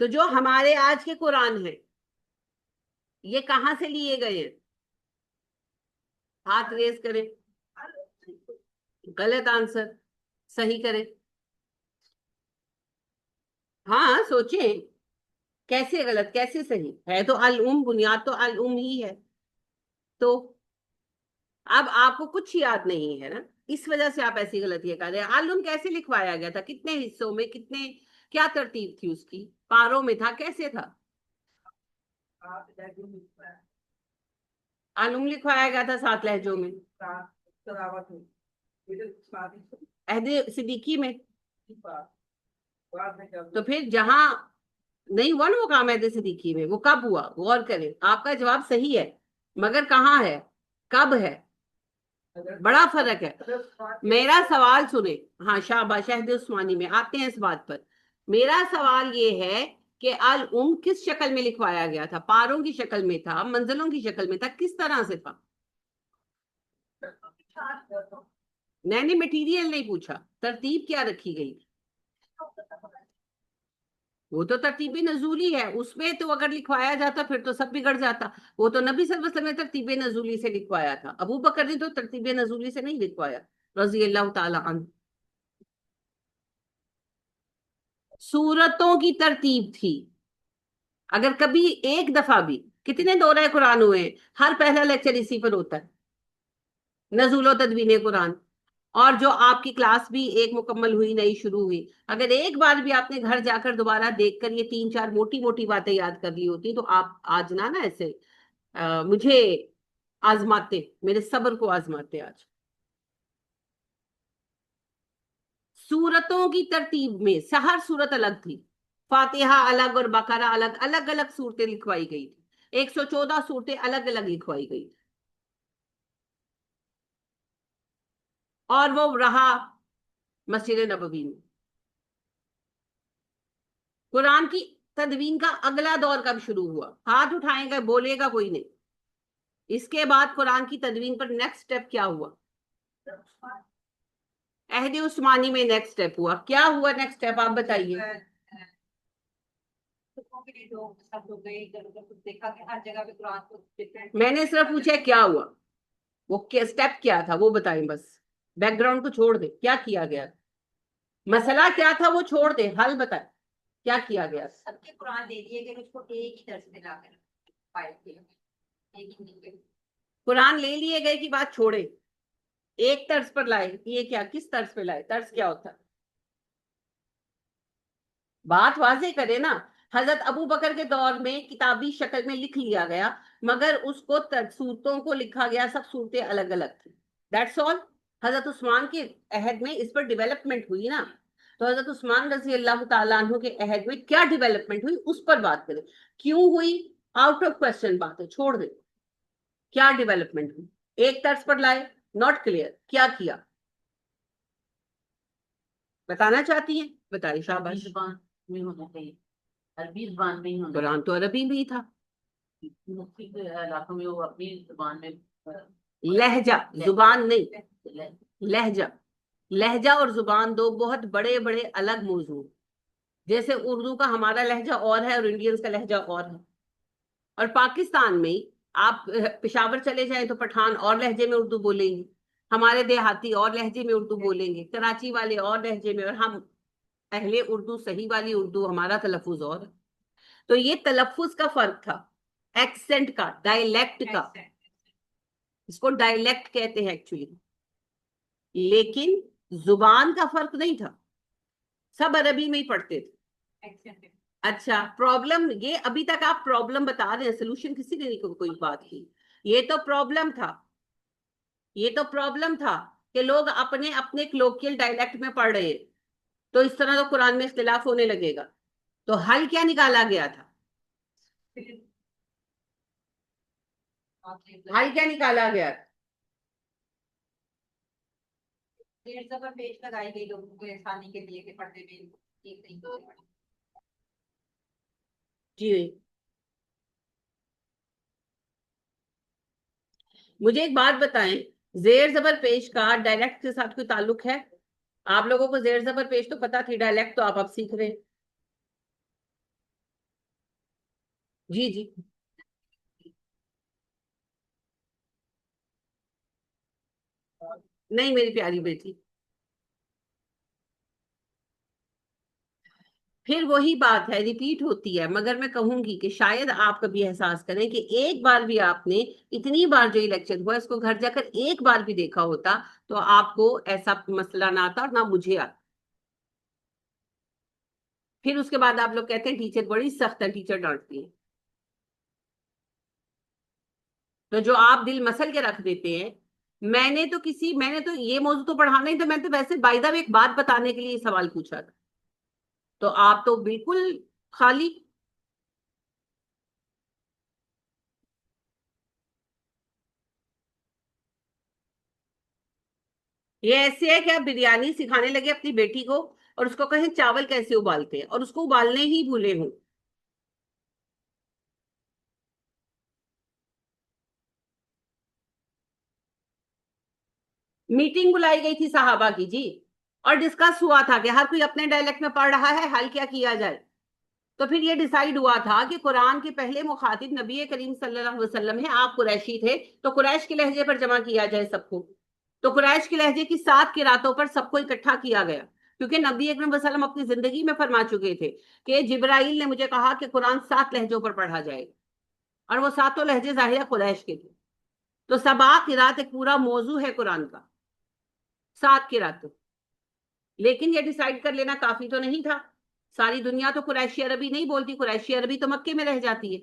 تو جو ہمارے آج کے قرآن ہیں یہ کہاں سے لیے گئے ہیں؟ ہاتھ ریز کریں. غلط آنسر. صحیح کریں. ہاں سوچیں کیسے غلط کیسے صحیح ہے. تو الام بنیاد تو الام ہی ہے. تو اب آپ کو کچھ یاد نہیں ہے نا اس وجہ سے آپ ایسی غلطیاں کر رہے ہیں. الام کیسے لکھوایا گیا تھا کتنے حصوں میں کتنے کیا ترتیب تھی اس کی پاروں میں تھا کیسے تھا؟ الام لکھوایا گیا تھا 7 لہجوں میں. عہد صدیقی میں. تو پھر جہاں نہیں ہوا نا وہ کام عہد صدیقی میں وہ کب ہوا غور کریں. آپ کا جواب صحیح ہے مگر کہاں ہے کب ہے بڑا فرق ہے. میرا سوال سنیں. ہاں شاباش عہد عثمانی میں آتے ہیں اس بات پر. میرا سوال یہ ہے کہ الام کس شکل میں لکھوایا گیا تھا؟ پاروں کی شکل میں تھا منزلوں کی شکل میں تھا کس طرح سے تھا؟ میں نے مٹیریل نہیں پوچھا ترتیب کیا رکھی گئی. وہ تو ترتیب نزولی ہے اس میں تو اگر لکھوایا جاتا پھر تو سب بگڑ جاتا. وہ تو نبی صلی اللہ علیہ وسلم نے ترتیب نزولی سے لکھوایا تھا. ابو بکر نے تو ترتیب نزولی سے نہیں لکھوایا رضی اللہ تعالی عنہ. سورتوں کی ترتیب تھی. اگر کبھی ایک دفعہ بھی کتنے دورہ قرآن ہوئے ہیں ہر پہلا لیکچر اسی پر ہوتا ہے نزول و تدوین قرآن. اور جو آپ کی کلاس بھی ایک مکمل ہوئی نئی شروع ہوئی اگر ایک بار بھی آپ نے گھر جا کر دوبارہ دیکھ کر یہ 3 4 موٹی موٹی باتیں یاد کر لی ہوتی تو آپ آج نہ ایسے مجھے آزماتے میرے صبر کو آزماتے. آج سورتوں کی ترتیب میں ہر سورت الگ تھی. فاتحہ الگ اور بقرہ الگ الگ الگ صورتیں لکھوائی گئی تھی. 114 صورتیں الگ الگ لکھوائی گئی تھی. اور وہ رہا مسجد نبوی میں. قرآن کی تدوین کا اگلا دور کب شروع ہوا؟ ہاتھ اٹھائیں گے بولے گا کوئی نہیں. اس کے بعد قرآن کی تدوین پر نیکسٹ سٹیپ کیا ہوا؟ عہد عثمانی میں نیکسٹ سٹیپ ہوا. کیا ہوا نیکسٹ سٹیپ آپ بتائیے. میں نے صرف پوچھا کیا ہوا وہ سٹیپ کیا تھا وہ بتائیں بس. بیک گراؤنڈ کو چھوڑ دیں کیا کیا گیا مسئلہ کیا تھا وہ چھوڑ دیں حل بتائیں کیا کیا گیا. سب کے قرآن دے دیے کہ اس کو ایک ہی طرز میں لا کر فائل کیا ایک ہی قرآن لے لیے گئے کی بات چھوڑے ایک طرز پر لائے. یہ کیا کس طرز پہ لائے طرز کیا ہوتا ہے بات واضح کرے نا. حضرت ابو بکر کے دور میں کتابی شکل میں لکھ لیا گیا مگر اس کو صورتوں کو لکھا گیا سب صورتیں الگ الگ تھی. That's all. حضرت عثمان کے عہد میں اس پر ڈیولپمنٹ ہوئی نا. تو حضرت عثمان رضی اللہ تعالیٰ عنہ کے عہد میں کیا ڈیولپمنٹ ہوئی اس پر بات کریں. کیوں ہوئی آؤٹ آف کوسچن بات ہے چھوڑ دیں. کیا ڈیولپمنٹ ہوئی ایک طرز پر لائے ناٹ کلیئر کیا کیا بتانا چاہتی ہیں بتائیے. عربی شاباش. زبان میں ہونا چاہیے عربی زبان میں ہی ہونا قرآن تو عربی میں ہی تھا. چاہیے. مختلف علاقوں میں وہ اپنی زبان میں لہجہ زبان نہیں لہجہ. لہجہ اور زبان دو بہت بڑے بڑے الگ موضوع. جیسے اردو کا ہمارا لہجہ اور ہے اور انڈینز کا لہجہ اور ہے. اور پاکستان میں آپ پشاور چلے جائیں تو پٹھان اور لہجے میں اردو بولیں گے. ہمارے دیہاتی اور لہجے میں اردو بولیں گے. کراچی والے اور لہجے میں. اور ہم اہل اردو صحیح والی اردو ہمارا تلفظ اور ہے. تو یہ تلفظ کا فرق تھا ایکسنٹ کا ڈائلیکٹ کا. اس کو ڈائلیکٹ کہتے ہیں ایکچولی. لیکن زبان کا فرق نہیں تھا. سب عربی میں ہی پڑھتے تھے. اچھا پرابلم یہ ابھی تک آپ پرابلم بتا رہے ہیں سولوشن کسی نے نہیں کوئی بات کی. یہ تو پرابلم تھا. یہ تو پرابلم تھا کہ لوگ اپنے اپنے لوکل ڈائلیکٹ میں پڑھ رہے ہیں. تو اس طرح تو قرآن میں اختلاف ہونے لگے گا. تو حل کیا نکالا گیا تھا حل کیا نکالا گیا تھا. پیش لگائی گئی لوگوں کو آسانی کے لیے کہ پردے میں ٹھیک نہیں ہوتے. جی مجھے ایک بات بتائیں، زیر زبر پیش کا ڈائلیکٹ کے ساتھ کوئی تعلق ہے؟ آپ لوگوں کو زیر زبر پیش تو پتا تھی، ڈائلیکٹ تو آپ اب سیکھ رہے ہیں. جی جی. نہیں میری پیاری بیٹی، پھر وہی بات ہے، ریپیٹ ہوتی ہے. مگر میں کہوں گی کہ شاید آپ کبھی احساس کریں کہ ایک بار بھی آپ نے اتنی بار جو یہ لیکچر ہوا اس کو گھر جا کر ایک بار بھی دیکھا ہوتا تو آپ کو ایسا مسئلہ نہ آتا اور نہ مجھے آتا. پھر اس کے بعد آپ لوگ کہتے ہیں ٹیچر بڑی سخت ہے، ٹیچر ڈانٹتی ہے. تو جو آپ دل مسل کے رکھ دیتے ہیں، میں نے تو یہ موضوع تو پڑھانا ہی، تو میں تو ویسے بائی دا وے ایک بات بتانے کے لیے یہ سوال پوچھا تھا. تو آپ تو بالکل خالی. یہ ایسے ہے کہ آپ بریانی سکھانے لگے اپنی بیٹی کو اور اس کو کہیں چاول کیسے ابالتے ہیں اور اس کو ابالنے ہی بھولے ہوں. میٹنگ بلائی گئی تھی صحابہ کی جی، اور ڈسکس ہوا تھا کہ ہر کوئی اپنے ڈائلیکٹ میں پڑھ رہا ہے، حل کیا کیا جائے. تو پھر یہ ڈیسائیڈ ہوا تھا کہ قرآن کے پہلے مخاطب نبی کریم صلی اللہ علیہ وسلم ہے، آپ قریشی تھے تو قریش کے لہجے پر جمع کیا جائے سب کو. تو قریش کے لہجے کی 7 قراتوں پر سب کو اکٹھا کیا گیا، کیونکہ نبی اکرم صلی اللہ علیہ وسلم اپنی زندگی میں فرما چکے تھے کہ جبرائیل نے مجھے کہا کہ قرآن 7 لہجوں پر پڑھا جائے، اور وہ 7 لہجے ظاہرہ قریش کے تھے. تو سبا قرات ایک پورا موضوع ہے قرآن کا، 7 قراتوں. لیکن یہ ڈیسائیڈ کر لینا کافی تو نہیں تھا. ساری دنیا تو قریشی عربی نہیں بولتی، قریشی عربی تو مکے میں رہ جاتی ہے.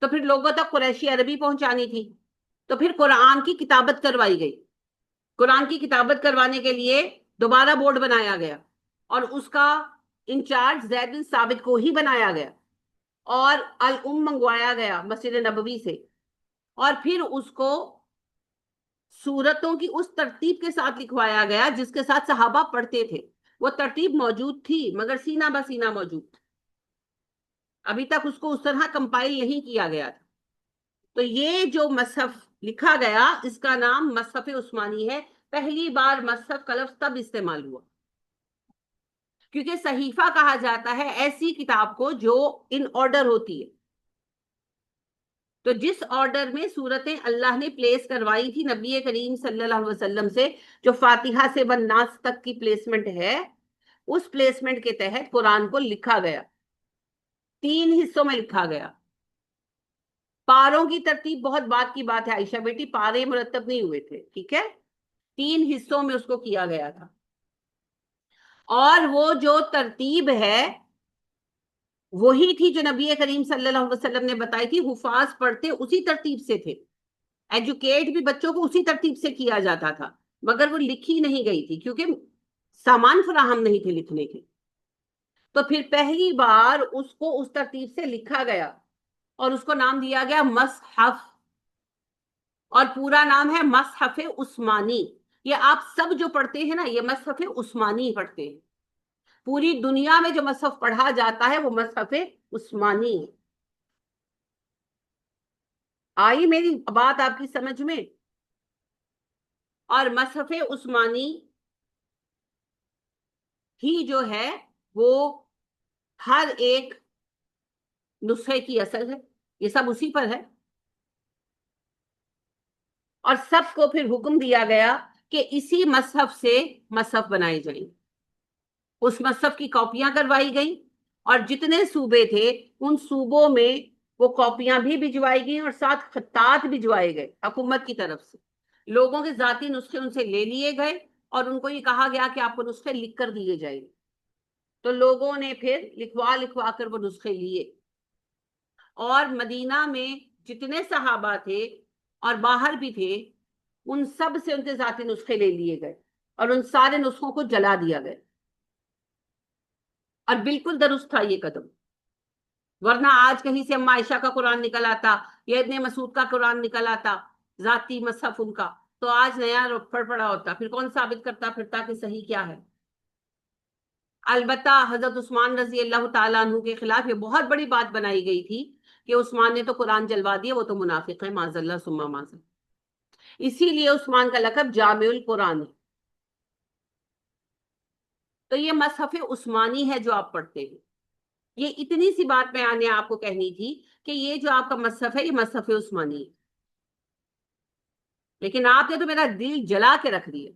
تو پھر لوگوں تک قریشی عربی پہنچانی تھی. تو پھر قرآن کی کتابت کروائی گئی. قرآن کی کتابت کروانے کے لیے دوبارہ بورڈ بنایا گیا اور اس کا انچارج زید بن ثابت کو ہی بنایا گیا، اور منگوایا گیا مسجد نبوی سے. اور پھر اس کو سورتوں کی اس ترتیب کے ساتھ لکھوایا گیا جس کے ساتھ صحابہ پڑھتے تھے. وہ ترتیب موجود تھی مگر سینہ بسینہ موجود تھی. ابھی تک اس کو اس طرح کمپائل نہیں کیا گیا تھا. تو یہ جو مصحف لکھا گیا اس کا نام مصحف عثمانی ہے. پہلی بار مصحف کا لفظ تب استعمال ہوا کیونکہ صحیفہ کہا جاتا ہے ایسی کتاب کو جو ان آرڈر ہوتی ہے. تو جس آرڈر میں صورتیں اللہ نے پلیس کروائی تھی نبی کریم صلی اللہ علیہ وسلم سے، جو فاتحہ سے والناس تک کی پلیسمنٹ ہے، اس پلیسمنٹ کے تحت قرآن کو لکھا گیا. 3 حصوں میں لکھا گیا. پاروں کی ترتیب بہت بات کی بات ہے عائشہ بیٹی، پارے مرتب نہیں ہوئے تھے، ٹھیک ہے. 3 حصوں میں اس کو کیا گیا تھا. اور وہ جو ترتیب ہے وہی تھی جو نبی کریم صلی اللہ علیہ وسلم نے بتائی تھی. حفاظ پڑھتے اسی ترتیب سے تھے، ایجوکیٹ بھی بچوں کو اسی ترتیب سے کیا جاتا تھا، مگر وہ لکھی نہیں گئی تھی کیونکہ سامان فراہم نہیں تھے لکھنے کے. تو پھر پہلی بار اس کو اس ترتیب سے لکھا گیا اور اس کو نام دیا گیا مصحف، اور پورا نام ہے مصحف عثمانی. یہ آپ سب جو پڑھتے ہیں نا یہ مصحف عثمانی پڑھتے ہیں. پوری دنیا میں جو مصحف پڑھا جاتا ہے وہ مصحف عثمانی ہے. آئی میری بات آپ کی سمجھ میں؟ اور مصحف عثمانی ہی جو ہے وہ ہر ایک نسخے کی اصل ہے. یہ سب اسی پر ہے. اور سب کو پھر حکم دیا گیا کہ اسی مصحف سے مصحف بنائے جائیں. اس مصحف کی کاپیاں کروائی گئیں اور جتنے صوبے تھے ان صوبوں میں وہ کاپیاں بھی بھجوائی گئیں اور ساتھ خطاط بھجوائے گئے حکومت کی طرف سے. لوگوں کے ذاتی نسخے ان سے لے لیے گئے اور ان کو یہ کہا گیا کہ آپ کو نسخے لکھ کر دیے جائیں. تو لوگوں نے پھر لکھوا کر وہ نسخے لیے، اور مدینہ میں جتنے صحابہ تھے اور باہر بھی تھے ان سب سے ان کے ذاتی نسخے لے لیے گئے اور ان سارے نسخوں کو جلا دیا گیا. اور بالکل درست تھا یہ قدم، ورنہ آج کہیں سے اما عائشہ کا قرآن نکل آتا یا ابن مسعود کا قرآن نکل آتا ذاتی مصحف ان کا، تو آج نیا پڑ پڑا ہوتا. پھر کون ثابت کرتا پھرتا کہ صحیح کیا ہے؟ البتہ حضرت عثمان رضی اللہ تعالیٰ عنہ کے خلاف یہ بہت بڑی بات بنائی گئی تھی کہ عثمان نے تو قرآن جلوا دیا، وہ تو منافق ہے، معاذ اللہ ثم معاذ اللہ۔ اسی لیے عثمان کا لقب جامع القرآن ہے۔ تو یہ مصحف عثمانی ہے جو آپ پڑھتے ہیں۔ یہ اتنی سی بات میں آنے آپ کو کہنی تھی کہ یہ جو آپ کا مصحف ہے یہ مصحف عثمانی ہے، لیکن آپ نے تو میرا دل جلا کے رکھ دیا۔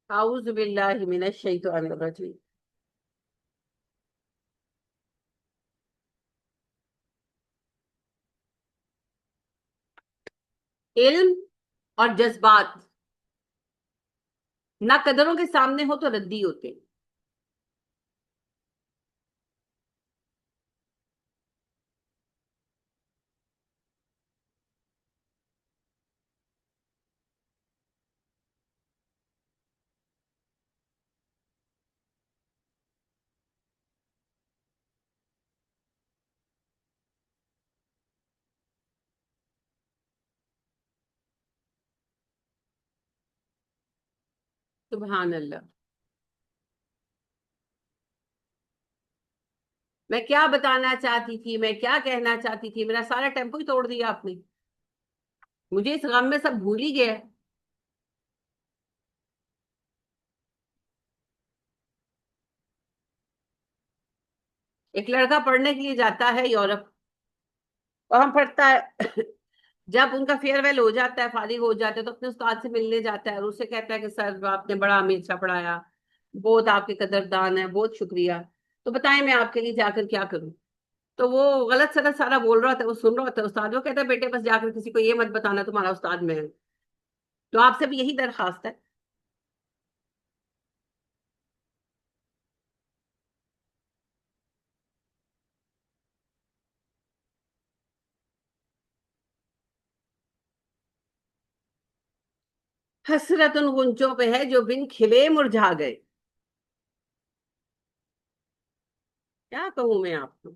اعوذ باللہ من الشیطان الرجیم۔ علم اور جذبات نہ قدروں کے سامنے ہو تو ردی ہوتے ہیں۔ سبحان اللہ۔ میں کیا بتانا چاہتی تھی، میں کیا کہنا چاہتی تھی، میرا سارا ٹیمپو ہی توڑ دیا آپ نے۔ مجھے اس غم میں سب بھول ہی گیا ہے۔ ایک لڑکا پڑھنے کے لیے جاتا ہے یورپ، وہاں پڑھتا ہے، جب ان کا فیئر ویل ہو جاتا ہے، فارغ ہو جاتا ہے، تو اپنے استاد سے ملنے جاتا ہے اور اسے کہتا ہے کہ سر آپ نے بڑا ہمیں اچھا پڑھایا، بہت آپ کے قدردان ہیں، بہت شکریہ، تو بتائیں میں آپ کے لیے جا کر کیا کروں۔ تو وہ غلط سلط سارا بول رہا تھا، وہ سن رہا تھا استاد، وہ کہتا ہے بیٹے بس جا کر کسی کو یہ مت بتانا تمہارا استاد میں ہے۔ تو آپ سے بھی یہی درخواست ہے۔ حسرت ان غنچوں پہ ہے جو بن کھلے مرجھا گئے۔ کیا کہوں میں آپ کو۔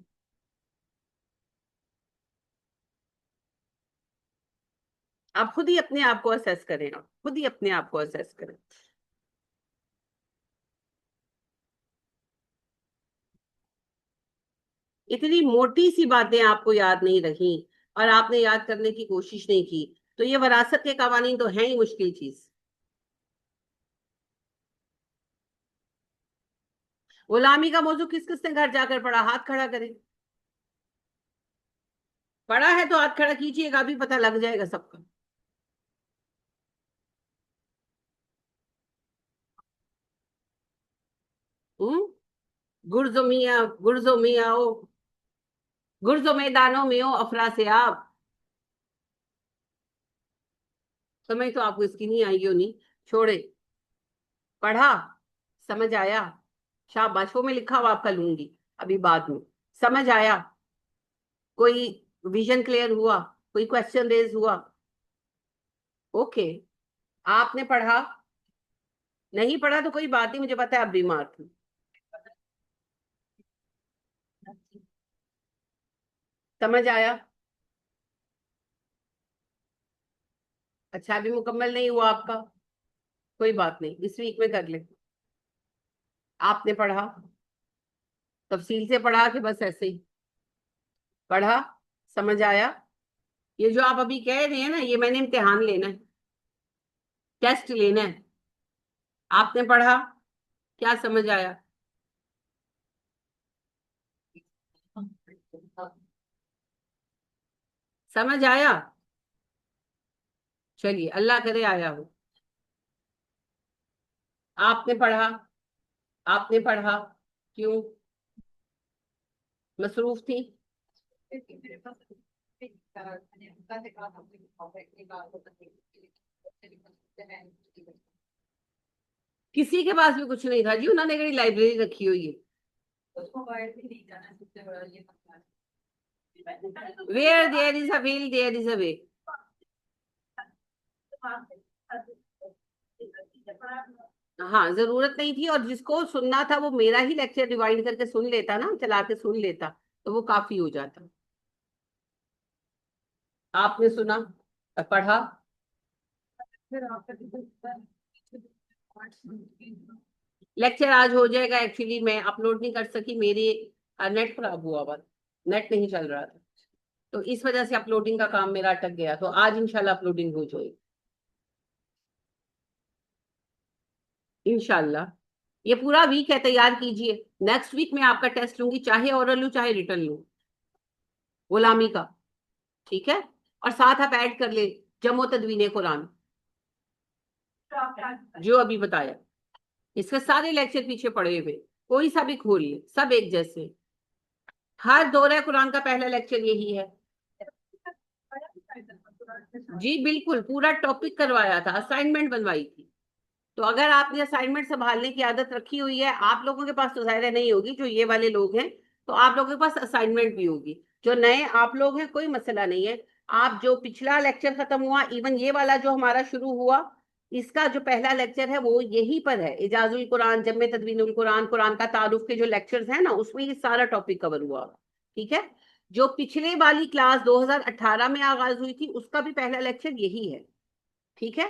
آپ خود ہی اپنے آپ کو اسیس کریں، آپ خود ہی اپنے آپ کو اسیس کریں۔ اتنی موٹی سی باتیں آپ کو یاد نہیں رہیں اور آپ نے یاد کرنے کی کوشش نہیں کی، تو یہ وراثت کے قوانین تو ہیں ہی مشکل چیز۔ غلامی کا موضوع کس کس نے گھر جا کر پڑھا، ہاتھ کھڑا کرے۔ پڑھا ہے تو ہاتھ کھڑا کیجیے گا، ابھی پتہ لگ جائے گا سب کا۔ ہوں گرزو میاں، گرزو میاں او، گرزو میدانوں میں ہو افرا سے آپ۔ سمجھ تو آپ کو اس کی نہیں آئی ہو، نہیں چھوڑے۔ پڑھا، سمجھ آیا، شاباش، وہ میں لکھا ہوا آپ کا لوں گی ابھی بعد میں۔ سمجھ آیا، کوئی ویژن کلیئر ہوا، کوئی کوشچن ریز ہوا، اوکے۔ آپ نے پڑھا، نہیں پڑھا تو کوئی بات نہیں، مجھے پتا ہے آپ بیمار تھی۔ سمجھ آیا؟ اچھا ابھی مکمل نہیں ہوا آپ کا، کوئی بات نہیں، اس ویک میں کر لیں۔ آپ نے پڑھا، تفصیل سے پڑھا کہ بس ایسے ہی پڑھا، سمجھ آیا؟ یہ جو آپ ابھی کہہ رہے ہیں نا، یہ میں نے امتحان لینا ہے، ٹیسٹ لینا ہے۔ آپ نے پڑھا، کیا سمجھ آیا؟ سمجھ آیا؟ چلیے اللہ کرے آیا ہو۔ آپ نے پڑھا، آپ نے پڑھا، کیوں مصروف تھی؟ میرے پاس ان کا دکھا کسی کے پاس بھی کچھ نہیں تھا جی، انہوں نے کہیں لائبریری رکھی ہوئی ہے۔ اس کو موبائل بھی نہیں جانا، سب سے بڑا یہ مسئلہ ہے۔ Where there is a will, there is a way۔ ہاں ضرورت نہیں تھی، اور جس کو سننا تھا وہ میرا ہی لیکچر ریوائنڈ کر کے سن لیتا نا، چلا کے سن لیتا، تو وہ کافی ہو جاتا. آپ نے سنا، پڑھا. لیکچر آج ہو جائے گا. ایکچولی میں اپلوڈ نہیں کر سکی، میری نیٹ خراب ہوا ہوا، نیٹ نہیں چل رہا تھا، تو اس وجہ سے اپلوڈنگ کا کام میرا اٹک گیا. تو آج انشاءاللہ اپلوڈنگ ہو جائے گی انشاءاللہ. یہ پورا ویک ہے، تیار کیجئے. نیکسٹ ویک میں آپ کا ٹیسٹ لوں گی، چاہے اورل لوں چاہے ریٹرن لوں، غلامی کا. ٹھیک ہے. اور ساتھ آپ ایڈ کر لیں جمع و تدوین قرآن جو ابھی بتایا. اس کے سارے لیکچر پیچھے پڑے ہوئے، کوئی سا بھی کھول لیں، سب ایک جیسے. ہر دورہ قرآن کا پہلا لیکچر یہی ہے. جی بالکل، پورا ٹاپک کروایا تھا، اسائنمنٹ بنوائی تھی. تو اگر آپ نے اسائنمنٹ سنبھالنے کی عادت رکھی ہوئی ہے، آپ لوگوں کے پاس تو ظاہر نہیں ہوگی، جو یہ والے لوگ ہیں تو آپ لوگوں کے پاس اسائنمنٹ بھی ہوگی. جو نئے آپ لوگ ہیں کوئی مسئلہ نہیں ہے. آپ جو پچھلا لیکچر ختم ہوا، ایون یہ والا جو ہمارا شروع ہوا، اس کا جو پہلا لیکچر ہے وہ یہی پر ہے، اعجاز القرآن، جمع تدوین القرآن، قرآن کا تعارف کے جو لیکچرز ہیں نا، اس میں یہ سارا ٹاپک کور ہوا. ٹھیک ہے. جو پچھلے والی کلاس 2018 میں آغاز ہوئی تھی، اس کا بھی پہلا لیکچر یہی ہے. ٹھیک ہے.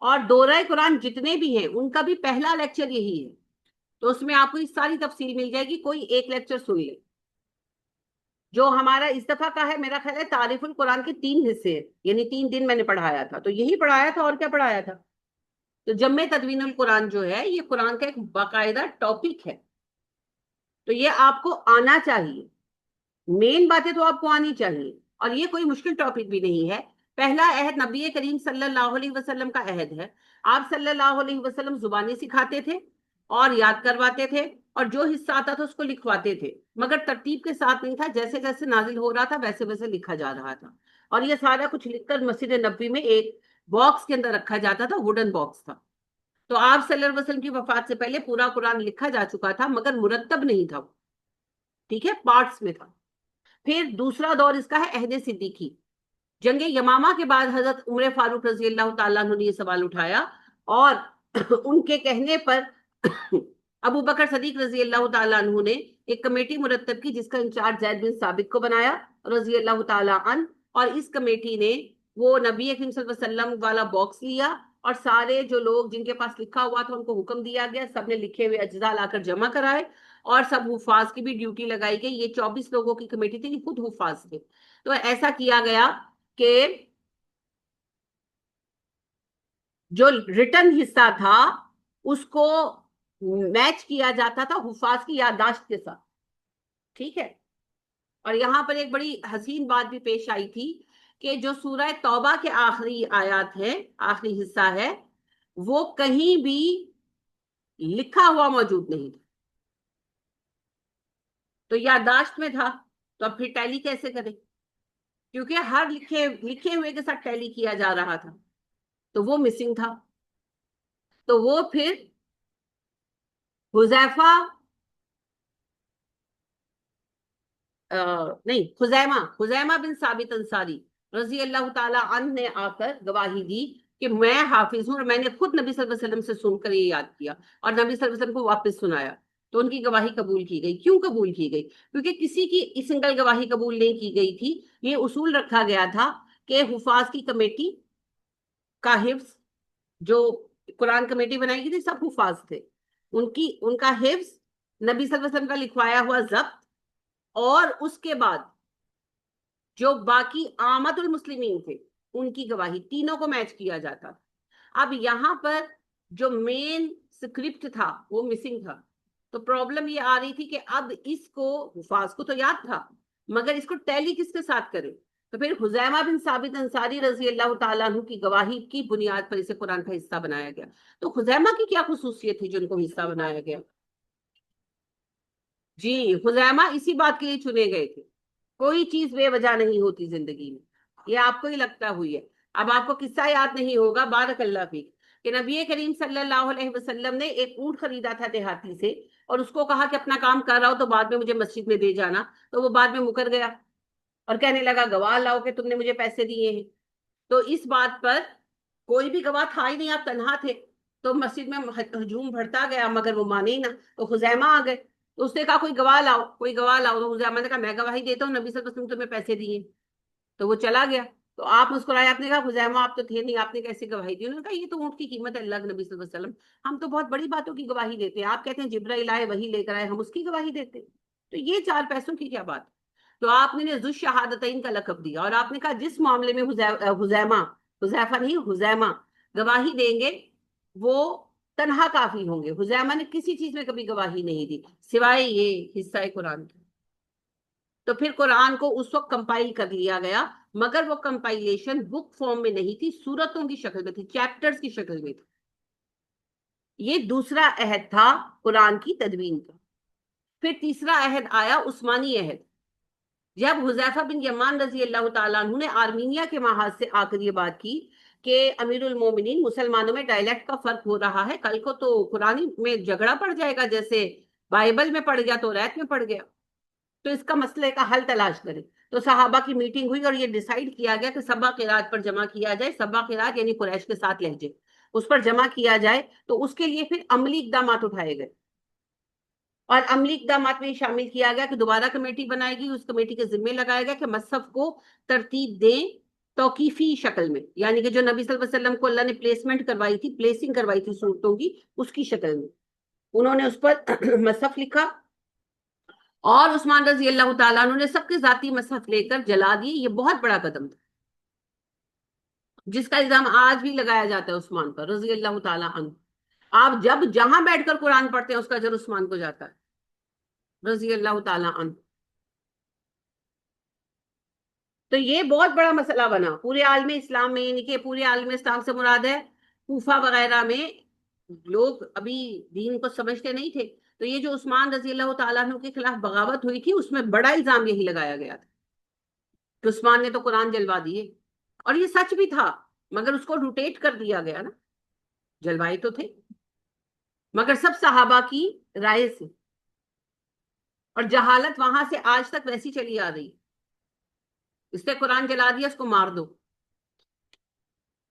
اور دورہ قرآن جتنے بھی ہیں ان کا بھی پہلا لیکچر یہی ہے. تو اس میں آپ کو اس ساری تفصیل مل جائے گی، کوئی ایک لیکچر سن لے. جو ہمارا اس دفعہ کا ہے، میرا خیال ہے تعریف القرآن کے 3 حصے ہیں، یعنی 3 دن میں نے پڑھایا تھا، تو یہی پڑھایا تھا، اور کیا پڑھایا تھا. تو جمع تدوین القرآن جو ہے یہ قرآن کا ایک باقاعدہ ٹاپک ہے، تو یہ آپ کو آنا چاہیے. مین باتیں تو آپ کو آنی چاہیے، اور یہ کوئی مشکل ٹاپک بھی نہیں ہے. پہلا عہد نبی کریم صلی اللہ علیہ وسلم کا عہد ہے. آپ صلی اللہ علیہ وسلم زبانی سکھاتے تھے اور یاد کرواتے تھے، اور جو حصہ آتا تھا اس کو لکھواتے تھے، مگر ترتیب کے ساتھ نہیں تھا، جیسے جیسے نازل ہو رہا تھا ویسے ویسے لکھا جا رہا تھا. اور یہ سارا کچھ لکھ کر مسجد نبوی میں ایک باکس کے اندر رکھا جاتا تھا، ووڈن باکس تھا. تو آپ صلی اللہ علیہ وسلم کی وفات سے پہلے پورا قرآن لکھا جا چکا تھا، مگر مرتب نہیں تھا. ٹھیک ہے، پارٹس میں تھا. پھر دوسرا دور اس کا ہے عہد صدیقی. جنگ یمامہ کے بعد حضرت عمر فاروق رضی اللہ تعالیٰ عنہ نے یہ سوال اٹھایا، اور ان کے کہنے پر ابو بکر صدیق رضی اللہ تعالیٰ عنہ نے ایک کمیٹی مرتب کی، جس کا انچارج زید بن ثابت کو بنایا رضی اللہ تعالیٰ عنہ. اور اس کمیٹی نے وہ نبی اکرم صلی اللہ علیہ وسلم والا باکس لیا، اور سارے جو لوگ جن کے پاس لکھا ہوا تھا ان کو حکم دیا گیا، سب نے لکھے ہوئے اجزاء لا کر جمع کرائے، اور سب حفاظ کی بھی ڈیوٹی لگائی گئی. یہ 24 لوگوں کی کمیٹی تھی، یہ خود حفاظ تھے. تو ایسا کیا گیا کہ جو ریٹن حصہ تھا اس کو میچ کیا جاتا تھا حفاظ کی یادداشت کے ساتھ. ٹھیک ہے. اور یہاں پر ایک بڑی حسین بات بھی پیش آئی تھی کہ جو سورہ توبہ کے آخری آیات ہے، آخری حصہ ہے، وہ کہیں بھی لکھا ہوا موجود نہیں تھا. تو یادداشت میں تھا، تو اب پھر ٹیلی کیسے کریں، کیونکہ ہر لکھے ہوئے کے ساتھ ٹیلی کیا جا رہا تھا، تو وہ مسنگ تھا. تو وہ پھر حذیفہ نہیں خزیمہ بن ثابت انصاری رضی اللہ تعالیٰ عنہ نے آ کر گواہی دی کہ میں حافظ ہوں، اور میں نے خود نبی صلی اللہ علیہ وسلم سے سن کر یہ یاد کیا اور نبی صلی اللہ علیہ وسلم کو واپس سنایا. تو ان کی گواہی قبول کی گئی. کیوں قبول کی گئی؟ کیونکہ کسی کی سنگل گواہی قبول نہیں کی گئی تھی. یہ اصول رکھا گیا تھا کہ حفاظ کی کمیٹی کا حفظ، جو قرآن کمیٹی بنائی گئی تھی سب حفاظ تھے، ان کا حفظ، نبی صلی اللہ علیہ وسلم کا لکھوایا ہوا ضبط، اور اس کے بعد جو باقی عامت المسلمین تھے ان کی گواہی، تینوں کو میچ کیا جاتا. اب یہاں پر جو مین سکرپٹ تھا وہ مسنگ تھا. تو پرابلم یہ آ رہی تھی کہ اب اس کو، حفاظ کو تو یاد تھا، مگر اس کو ٹیلی کس کے ساتھ کرے. تو پھر خزیمہ بن ثابت انصاری رضی اللہ تعالیٰ عنہ کی گواہی کی بنیاد پر اسے قرآن کا حصہ بنایا گیا. تو خزیمہ کی کیا خصوصیت تھی جن کو حصہ بنایا گیا؟ جی خزیمہ اسی بات کے لیے چنے گئے تھے. کوئی چیز بے وجہ نہیں ہوتی زندگی میں، یہ آپ کو ہی لگتا ہوئی ہے. اب آپ کو قصہ یاد نہیں ہوگا، بارک اللہ فیک، کہ نبی کریم صلی اللہ علیہ وسلم نے ایک اونٹ خریدا تھا دیہاتی سے، اور اس کو کہا کہ اپنا کام کر رہا ہو تو بعد میں مجھے مسجد میں دے جانا. تو وہ بعد میں مکر گیا اور کہنے لگا گواہ لاؤ کہ تم نے مجھے پیسے دیے ہیں. تو اس بات پر کوئی بھی گواہ تھا ہی نہیں، آپ تنہا تھے. تو مسجد میں ہجوم بڑھتا گیا مگر وہ مانے ہی نہ. تو خزیمہ آ گئے تو اس نے کہا کوئی گواہ لاؤ، کوئی گواہ لاؤ. تو خزیمہ نے کہا میں گواہی دیتا ہوں، نبی صلی اللہ علیہ وسلم نے تمہیں پیسے دیے. تو وہ چلا گیا. تو آپ مسکرائے، آپ نے کہا خزیمہ آپ تو تھے نہیں، آپ نے کیسے گواہی دی؟ انہوں نے کہا یہ تو اونٹ کی قیمت ہے اللہ کے نبی صلی اللہ علیہ وسلم، ہم تو بہت بڑی باتوں کی گواہی دیتے ہیں، آپ کہتے ہیں جبرائیل آئے وہی لے کر آئے، ہم اس کی گواہی دیتے ہیں، تو یہ 4 پیسوں کی کیا بات؟ تو آپ نے ذو الشہادتین کا لقب دیا اور آپ نے کہا جس معاملے میں حذیمہ، حذیفہ نہیں حذیمہ گواہی دیں گے وہ تنہا کافی ہوں گے. حذیمہ نے کسی چیز میں کبھی گواہی نہیں دی سوائے یہ حصہ قرآن کی. تو پھر قرآن کو اس وقت کمپائل کر لیا گیا، مگر وہ کمپائلیشن بک فارم میں نہیں تھی، سورتوں کی شکل میں تھی، چیپٹرز کی شکل میں تھی. یہ دوسرا عہد تھا قرآن کی تدوین کا. پھر تیسرا عہد آیا عثمانی عہد، جب حذیفہ بن یمان رضی اللہ تعالیٰ عنہ نے آرمینیا کے محاذ سے آ کر یہ بات کی کہ امیر المومنین مسلمانوں میں ڈائلیکٹ کا فرق ہو رہا ہے، کل کو تو قرآن میں جھگڑا پڑ جائے گا، جیسے بائبل میں پڑ گیا تو ریت میں پڑ گیا، تو اس کا مسئلے کا حل تلاش کریں. تو صحابہ کی میٹنگ ہوئی اور یہ ڈیسائیڈ کیا گیا کہ سبا قرات پر جمع کیا جائے. سبا قرات یعنی قریش کے ساتھ لہجے، اس پر جمع کیا جائے. تو اس کے لیے پھر عملی اقدامات اٹھائے گئے اور عملی اقدامات میں شامل کیا گیا کہ دوبارہ کمیٹی بنائے گی، اس کمیٹی کے ذمہ لگایا گیا کہ مصحف کو ترتیب دیں توقیفی شکل میں، یعنی کہ جو نبی صلی اللہ علیہ وسلم کو اللہ نے پلیسمنٹ کروائی تھی، پلیسنگ کروائی تھی صورتوں کی، اس کی شکل میں انہوں نے اس پر مصحف لکھا. اور عثمان رضی اللہ تعالیٰ عنہ نے سب کے ذاتی مصحف لے کر جلا دیے. یہ بہت بڑا قدم تھا جس کا الزام آج بھی لگایا جاتا ہے عثمان پر رضی اللہ تعالیٰ عنہ. آپ جب جہاں بیٹھ کر قرآن پڑھتے ہیں اس کا اجر عثمان کو جاتا ہے رضی اللہ تعالیٰ عنہ. تو یہ بہت بڑا مسئلہ بنا پورے عالم اسلام میں، یعنی کہ پورے عالم اسلام سے مراد ہے کوفہ وغیرہ میں لوگ ابھی دین کو سمجھتے نہیں تھے. تو یہ جو عثمان رضی اللہ تعالیٰ عنہ کے خلاف بغاوت ہوئی تھی اس میں بڑا الزام یہی لگایا گیا تھا کہ عثمان نے تو قرآن جلوا دیے. اور یہ سچ بھی تھا مگر اس کو روٹیٹ کر دیا گیا نا، جلوائے تو تھے مگر سب صحابہ کی رائے سے، اور جہالت وہاں سے آج تک ویسی چلی آ رہی. اس نے قرآن جلا دیا، اس کو مار دو،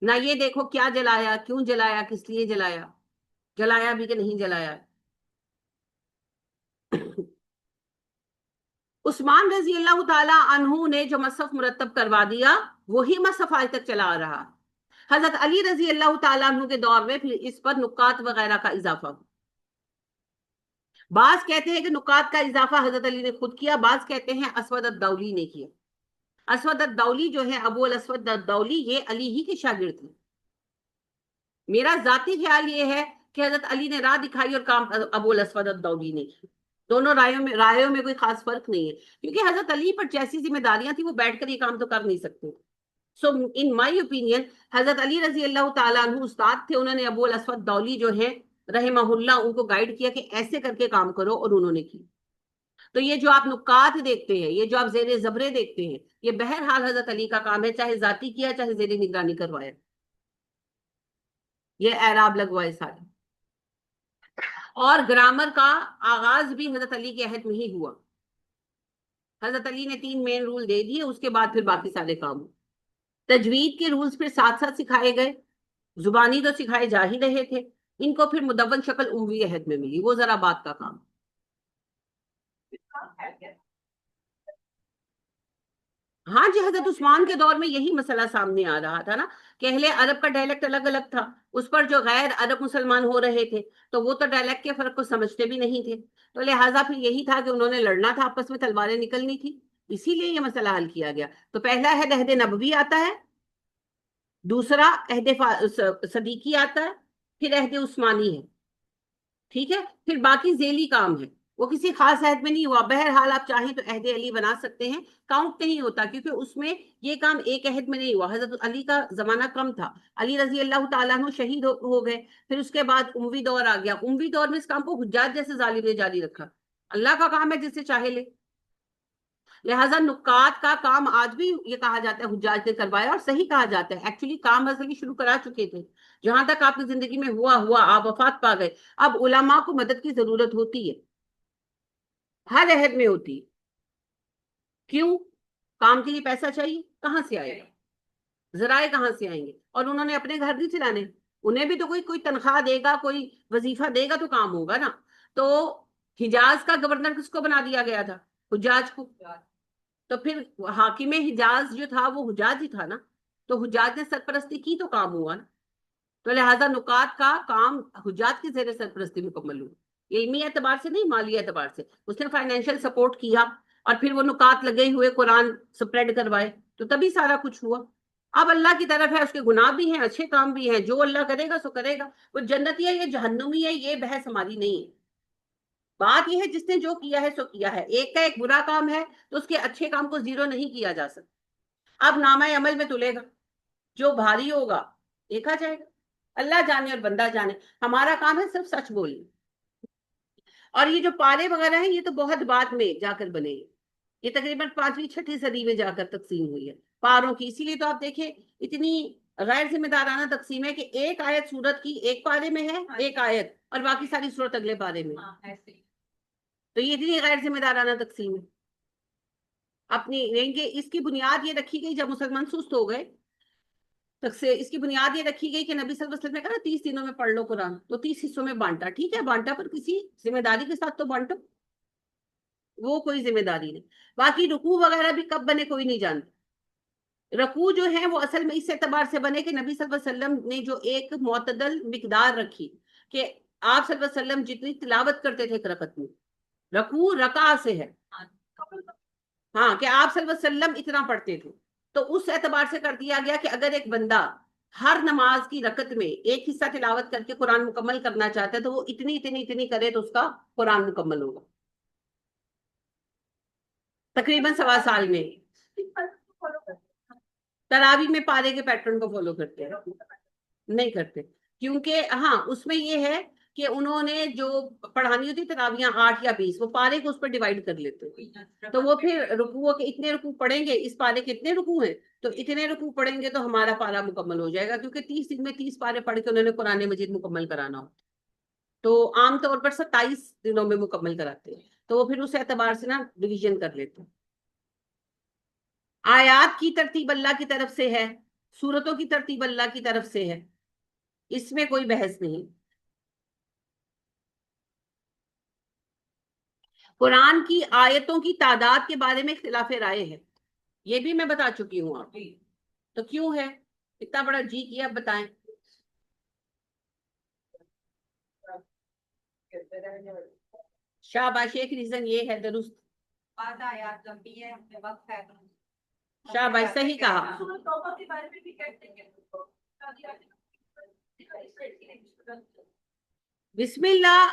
نہ یہ دیکھو کیا جلایا، کیوں جلایا، کس لیے جلایا، جلایا بھی کہ نہیں جلایا. عثمان رضی اللہ تعالی عنہ نے جو مصحف مرتب کروا دیا وہی مصحف آج تک چلا آ رہا. حضرت علی رضی اللہ تعالیٰ عنہ کے دور میں پھر اس پر نکات وغیرہ کا اضافہ ہوا. بعض کہتے ہیں کہ نکات کا اضافہ حضرت علی نے خود کیا، بعض کہتے ہیں اسود الدولی نے کیا. اسود الدولی جو ہے ابو الاسود الدولی، یہ علی ہی کے شاگرد تھے. میرا ذاتی خیال یہ ہے کہ حضرت علی نے راہ دکھائی اور کام ابو الاسود الدولی نے کی. دونوں رائےوں میں کوئی خاص فرق نہیں ہے، کیونکہ حضرت علی پر جیسی ذمہ داریاں تھیں وہ بیٹھ کر یہ کام تو کر نہیں سکتے. سو ان مائی اوپینین حضرت علی رضی اللہ تعالیٰ عنہ استاد تھے، انہوں نے ابو الاسود دولی جو ہے رحمہ اللہ ان کو گائیڈ کیا کہ ایسے کر کے کام کرو، اور انہوں نے کی. تو یہ جو آپ نکات دیکھتے ہیں، یہ جو آپ زیر زبرے دیکھتے ہیں، یہ بہرحال حضرت علی کا کام ہے، چاہے ذاتی کیا چاہے زیر نگرانی کروایا. یہ اعراب لگوائے سارے. اور گرامر کا آغاز بھی حضرت علی کے عہد میں ہی ہوا. حضرت علی نے 3 مین رول دے دیے، اس کے بعد پھر باقی سارے کام. تجوید کے رولز پھر ساتھ ساتھ سکھائے گئے، زبانی تو سکھائے جا ہی رہے تھے، ان کو پھر مدون شکل اموی عہد میں ملی، وہ ذرا بات کا کام. ہاں جی، حضرت عثمان کے دور میں یہی مسئلہ سامنے آ رہا تھا نا کہ اہل عرب کا ڈائلیکٹ الگ الگ تھا، اس پر جو غیر عرب مسلمان ہو رہے تھے تو وہ تو ڈائلیکٹ کے فرق کو سمجھتے بھی نہیں تھے. تو لہٰذا پھر یہی تھا کہ انہوں نے لڑنا تھا، آپس میں تلواریں نکلنی تھی، اسی لیے یہ مسئلہ حل کیا گیا. تو پہلا عہد عہد نبوی آتا ہے، دوسرا عہد صدیقی آتا ہے، پھر عہد عثمانی ہے. ٹھیک ہے، پھر باقی ذیلی کام ہے، وہ کسی خاص عہد میں نہیں ہوا. بہرحال آپ چاہیں تو عہد علی بنا سکتے ہیں، کاؤنٹ نہیں ہوتا کیونکہ اس میں یہ کام ایک عہد میں نہیں ہوا. حضرت علی کا زمانہ کم تھا، علی رضی اللہ تعالیٰ عنہ شہید ہو گئے، پھر اس کے بعد اموی دور آ گیا. اموی دور میں اس کام کو حجاج جیسے ظالم نے جاری رکھا. اللہ کا کام ہے جس سے چاہے لے. لہٰذا نکات کا کام آج بھی یہ کہا جاتا ہے حجاج نے کروایا، اور صحیح کہا جاتا ہے. ایکچولی کام اصلی شروع کرا چکے تھے، جہاں تک آپ کی زندگی میں ہوا آپ وفات پا گئے. اب علماء کو مدد کی ضرورت ہوتی ہے، ہر عہد میں ہوتی ہے. کیوں؟ کام کے لیے پیسہ چاہیے، کہاں سے آئے گا؟ ذرائع کہاں سے آئیں گے؟ اور انہوں نے اپنے گھر نہیں چلانے، انہیں بھی تو کوئی تنخواہ دے گا، کوئی وظیفہ دے گا تو کام ہوگا نا. تو حجاز کا گورنر کس کو بنا دیا گیا تھا؟ حجاج کو. تو پھر حاکم حجاز جو تھا وہ حجاج ہی تھا نا. تو حجاج نے سرپرستی کی تو کام ہوا نا. تو لہٰذا نکات کا کام حجاج کی زیر سرپرستی مکمل ہوا. علمی اعتبار سے نہیں، مالی اعتبار سے. اس نے فائنینشیل سپورٹ کیا اور پھر وہ نکات لگے ہوئے قرآن سپریڈ کروائے، تو تبھی سارا کچھ ہوا. اب اللہ کی طرف ہے، اس کے گناہ بھی ہیں، اچھے کام بھی ہیں. جو اللہ کرے گا سو کرے گا. وہ جنتی ہے یا جہنمی ہے، یہ بحث ہماری نہیں ہے. بات یہ ہے جس نے جو کیا ہے سو کیا ہے. ایک کا ایک برا کام ہے تو اس کے اچھے کام کو زیرو نہیں کیا جا سکتا. اب نامہ عمل میں تلے گا، جو بھاری ہوگا دیکھا جائے گا. اللہ جانے اور بندہ جانے. ہمارا کام ہے صرف سچ بولنا. اور یہ جو پارے وغیرہ ہیں یہ تو بہت بعد میں جا کر بنے. یہ تقریباً 5ویں 6ٹھی صدی میں جا کر تقسیم ہوئی ہے پاروں کی. اسی لیے تو آپ دیکھیں اتنی غیر ذمہ دارانہ تقسیم ہے کہ ایک آیت سورت کی ایک پارے میں ہے، ایک آیت، اور باقی ساری سورت اگلے پارے میں. تو یہ اتنی غیر ذمہ دارانہ تقسیم ہے اپنی. اس کی بنیاد یہ رکھی گئی جب مسلمان سست ہو گئے، اس کی بنیاد یہ رکھی گئی کہ نبی صلی اللہ علیہ وسلم نے کہا نا 30 دنوں میں پڑھ لو قرآن، تو 30 حصوں میں بانٹا. ٹھیک ہے بانٹا، پر کسی ذمہ داری کے ساتھ تو بانٹو. وہ کوئی ذمہ داری نہیں. باقی رکوع وغیرہ بھی کب بنے کوئی نہیں جانتا. رکوع جو ہے وہ اصل میں اس اعتبار سے بنے کہ نبی صلی اللہ علیہ وسلم نے جو ایک معتدل مقدار رکھی کہ آپ صلی اللہ علیہ وسلم جتنی تلاوت کرتے تھے ایک رکعت میں، رکوع رکعہ سے ہے، ہاں، کہ آپ صلی اللہ علیہ وسلم اتنا پڑھتے تھے. تو اس اعتبار سے کر دیا گیا کہ اگر ایک بندہ ہر نماز کی رکعت میں ایک حصہ تلاوت کر کے قرآن مکمل کرنا چاہتا ہے تو وہ اتنی اتنی اتنی کرے تو اس کا قرآن مکمل ہوگا تقریباً 1.25 سال میں. تراوی میں پارے کے پیٹرن کو فالو کرتے ہیں، نہیں کرتے. کیونکہ ہاں اس میں یہ ہے کہ انہوں نے جو پڑھانی ہوتی تراویاں 8 یا 20، وہ پارے کو اس پر ڈیوائڈ کر لیتے. تو وہ پھر رکوع کے اتنے رکوع پڑھیں گے، اس پارے کے اتنے رکوع ہیں تو اتنے رکوع پڑھیں گے تو ہمارا پارا مکمل ہو جائے گا. کیونکہ 30 دن میں 30 پارے پڑھ کے انہوں نے قرآن مجید مکمل کرانا ہو. تو عام طور پر 27 دنوں میں مکمل کراتے ہیں. تو وہ پھر اس اعتبار سے نا ڈویژن کر لیتے ہیں. آیات کی ترتیب اللہ کی طرف سے ہے، سورتوں کی ترتیب اللہ کی طرف سے ہے، اس میں کوئی بحث نہیں. قرآن کی آیتوں کی تعداد کے بارے میں اختلاف رائے ہے، یہ بھی میں بتا چکی ہوں آپ. تو کیوں ہے اتنا بڑا جی کیا، بتائیں. شاباش، ایک ریزن یہ ہے درست. بعض آیات لمبی ہے، ہمیں وقت ہے. شاباش، صحیح کہا. بسم اللہ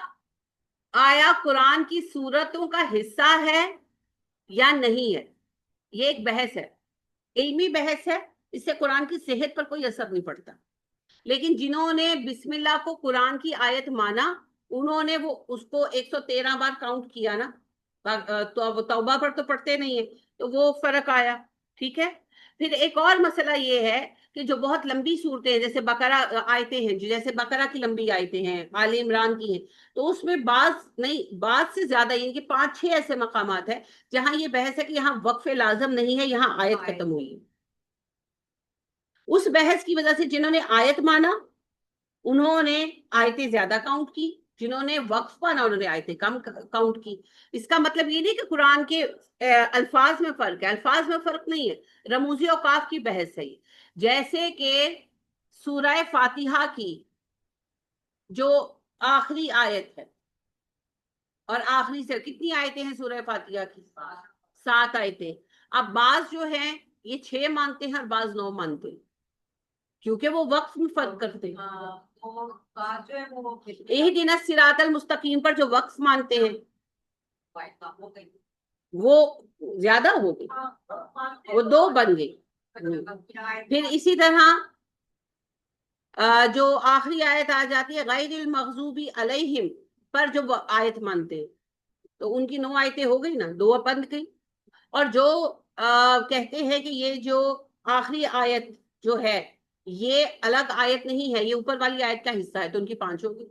آیا قرآن کی سورتوں کا حصہ ہے یا نہیں ہے، یہ ایک بحث ہے، علمی بحث ہے. اس سے قرآن کی صحت پر کوئی اثر نہیں پڑتا. لیکن جنہوں نے بسم اللہ کو قرآن کی آیت مانا، انہوں نے وہ اس کو 113 بار کاؤنٹ کیا نا. توبہ پر تو پڑھتے نہیں ہیں، تو وہ فرق آیا. ٹھیک ہے. پھر ایک اور مسئلہ یہ ہے کہ جو بہت لمبی صورتیں ہیں جیسے بقرہ آیتیں ہیں، جیسے بقرہ کی لمبی آیتیں ہیں، آل عمران کی ہیں، تو اس میں بعض سے زیادہ یعنی کہ 5-6 ایسے مقامات ہیں جہاں یہ بحث ہے کہ یہاں وقف لازم نہیں ہے، یہاں آیت ختم ہوئی ہے. اس بحث کی وجہ سے جنہوں نے آیت مانا انہوں نے آیتیں زیادہ کاؤنٹ کی، جنہوں نے وقف مانا انہوں نے آیتیں کم کاؤنٹ کی. اس کا مطلب یہ نہیں کہ قرآن کے الفاظ میں فرق ہے، الفاظ میں فرق نہیں ہے، رموزی اوقاف کی بحث ہے. جیسے کہ سورہ فاتحہ کی جو آخری آیت ہے، اور آخری سے کتنی آیتیں ہیں سورہ فاتحہ کی؟ 7 آیتیں. اب بعض جو ہیں یہ 6 مانتے ہیں اور بعض 9 مانتے ہیں، کیونکہ وہ وقف میں فرق کرتے ہیں. اہدنا الصراط المستقیم پر جو وقف مانتے ہیں وہ زیادہ ہو گئی، وہ 2 بن گئی. پھر اسی طرح جو آخری آیت آ جاتی ہے غیر المغضوب علیہم پر جو آیت مانتے ہیں تو ان کی 9 آیتیں ہو گئی نا، 2 بند گئی. اور جو کہتے ہیں کہ یہ جو آخری آیت جو ہے یہ الگ آیت نہیں ہے، یہ اوپر والی آیت کا حصہ ہے، تو ان کی 5 ہو گئی.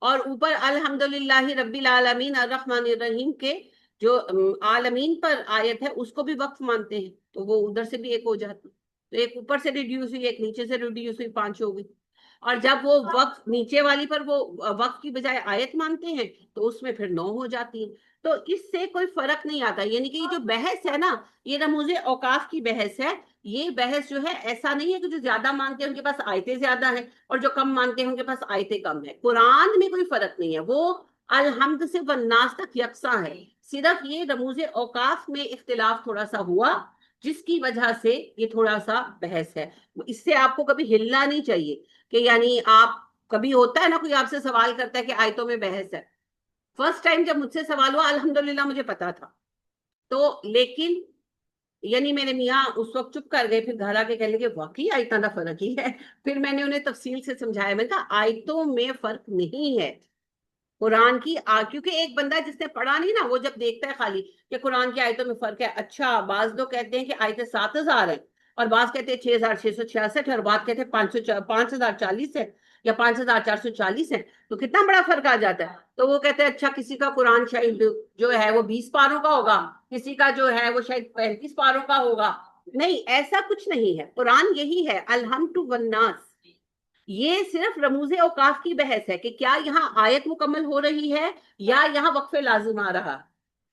اور اوپر الحمدللہ رب العالمین الرحمن الرحیم کے جو عالمین پر آیت ہے اس کو بھی وقف مانتے ہیں، تو وہ ادھر سے بھی ایک ہو جاتی. تو ایک اوپر سے ریڈیوس ہوئی، ایک نیچے سے ریڈیوس ہوئی، 5 ہو گئی. اور جب وہ وقف نیچے والی پر وہ وقف کی بجائے آیت مانتے ہیں تو اس میں پھر 9 ہو جاتی ہے. تو اس سے کوئی فرق نہیں آتا. یعنی کہ یہ جو بحث ہے نا، یہ رموز اوقاف کی بحث ہے. یہ بحث جو ہے ایسا نہیں ہے کہ جو زیادہ مانتے ہیں ان کے پاس آیتیں زیادہ ہیں اور جو کم مانتے ہیں ان کے پاس آیتیں کم ہیں. قرآن میں کوئی فرق نہیں ہے، وہ الحمد سے والناس تک یکساں ہے. صرف یہ رموز اوقاف میں اختلاف تھوڑا سا ہوا جس کی وجہ سے یہ تھوڑا سا بحث ہے. اس سے آپ کو کبھی ہلنا نہیں چاہیے کہ یعنی آپ کبھی ہوتا ہے نا کوئی آپ سے سوال کرتا ہے کہ آیتوں میں بحث ہے. فرسٹ ٹائم جب مجھ سے سوال ہوا الحمدللہ مجھے پتا تھا تو، لیکن یعنی میرے میاں اس وقت چپ کر گئے، پھر گھر آ کے کہنے لگے واقعی آیتوں کا فرق ہی ہے. پھر میں نے انہیں تفصیل سے سمجھایا، میں نے کہا آیتوں میں فرق نہیں ہے. قرآن کی کیونکہ ایک بندہ جس نے پڑھا نہیں نا، وہ جب دیکھتا ہے خالی کہ قرآن کی آیتوں میں فرق ہے، اچھا بعض لوگ کہتے ہیں کہ آیتیں 7000 ہیں اور بعض کہتے ہیں 6666 اور بعض کہتے ہیں 5040 ہے یا 5440 ہے، تو کتنا بڑا فرق آ جاتا ہے. تو وہ کہتے ہیں اچھا کسی کا قرآن شاید جو ہے وہ 20 پاروں کا ہوگا، کسی کا جو ہے وہ شاید 35 پاروں کا ہوگا. نہیں، ایسا کچھ نہیں ہے. قرآن یہی ہے الحمد والناس. یہ صرف رموز اوقاف کی بحث ہے کہ کیا یہاں آیت مکمل ہو رہی ہے یا یہاں وقف لازم آ رہا.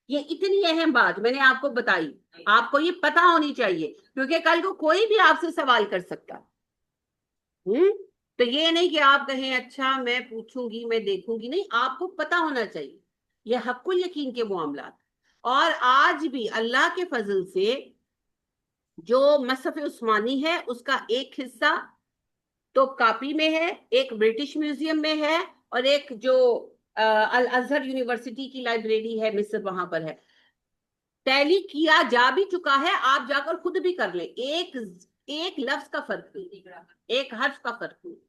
یہ اتنی اہم بات میں نے آپ کو بتائی، آپ کو یہ پتا ہونی چاہیے کیونکہ کل کو کوئی بھی آپ سے سوال کر سکتا. تو یہ نہیں کہ آپ کہیں اچھا میں پوچھوں گی میں دیکھوں گی، نہیں، آپ کو پتا ہونا چاہیے. یہ حق الیقین کے معاملات. اور آج بھی اللہ کے فضل سے جو مصحف عثمانی ہے اس کا ایک حصہ تو کاپی میں ہے، ایک برٹش میوزیم میں ہے اور ایک جو الازہر یونیورسٹی کی لائبریری ہے مصر وہاں پر ہے. ٹیلی کیا جا بھی چکا ہے، آپ جا کر خود بھی کر لیں. ایک لفظ کا فرق نہیں، ایک حرف کا فرق نہیں.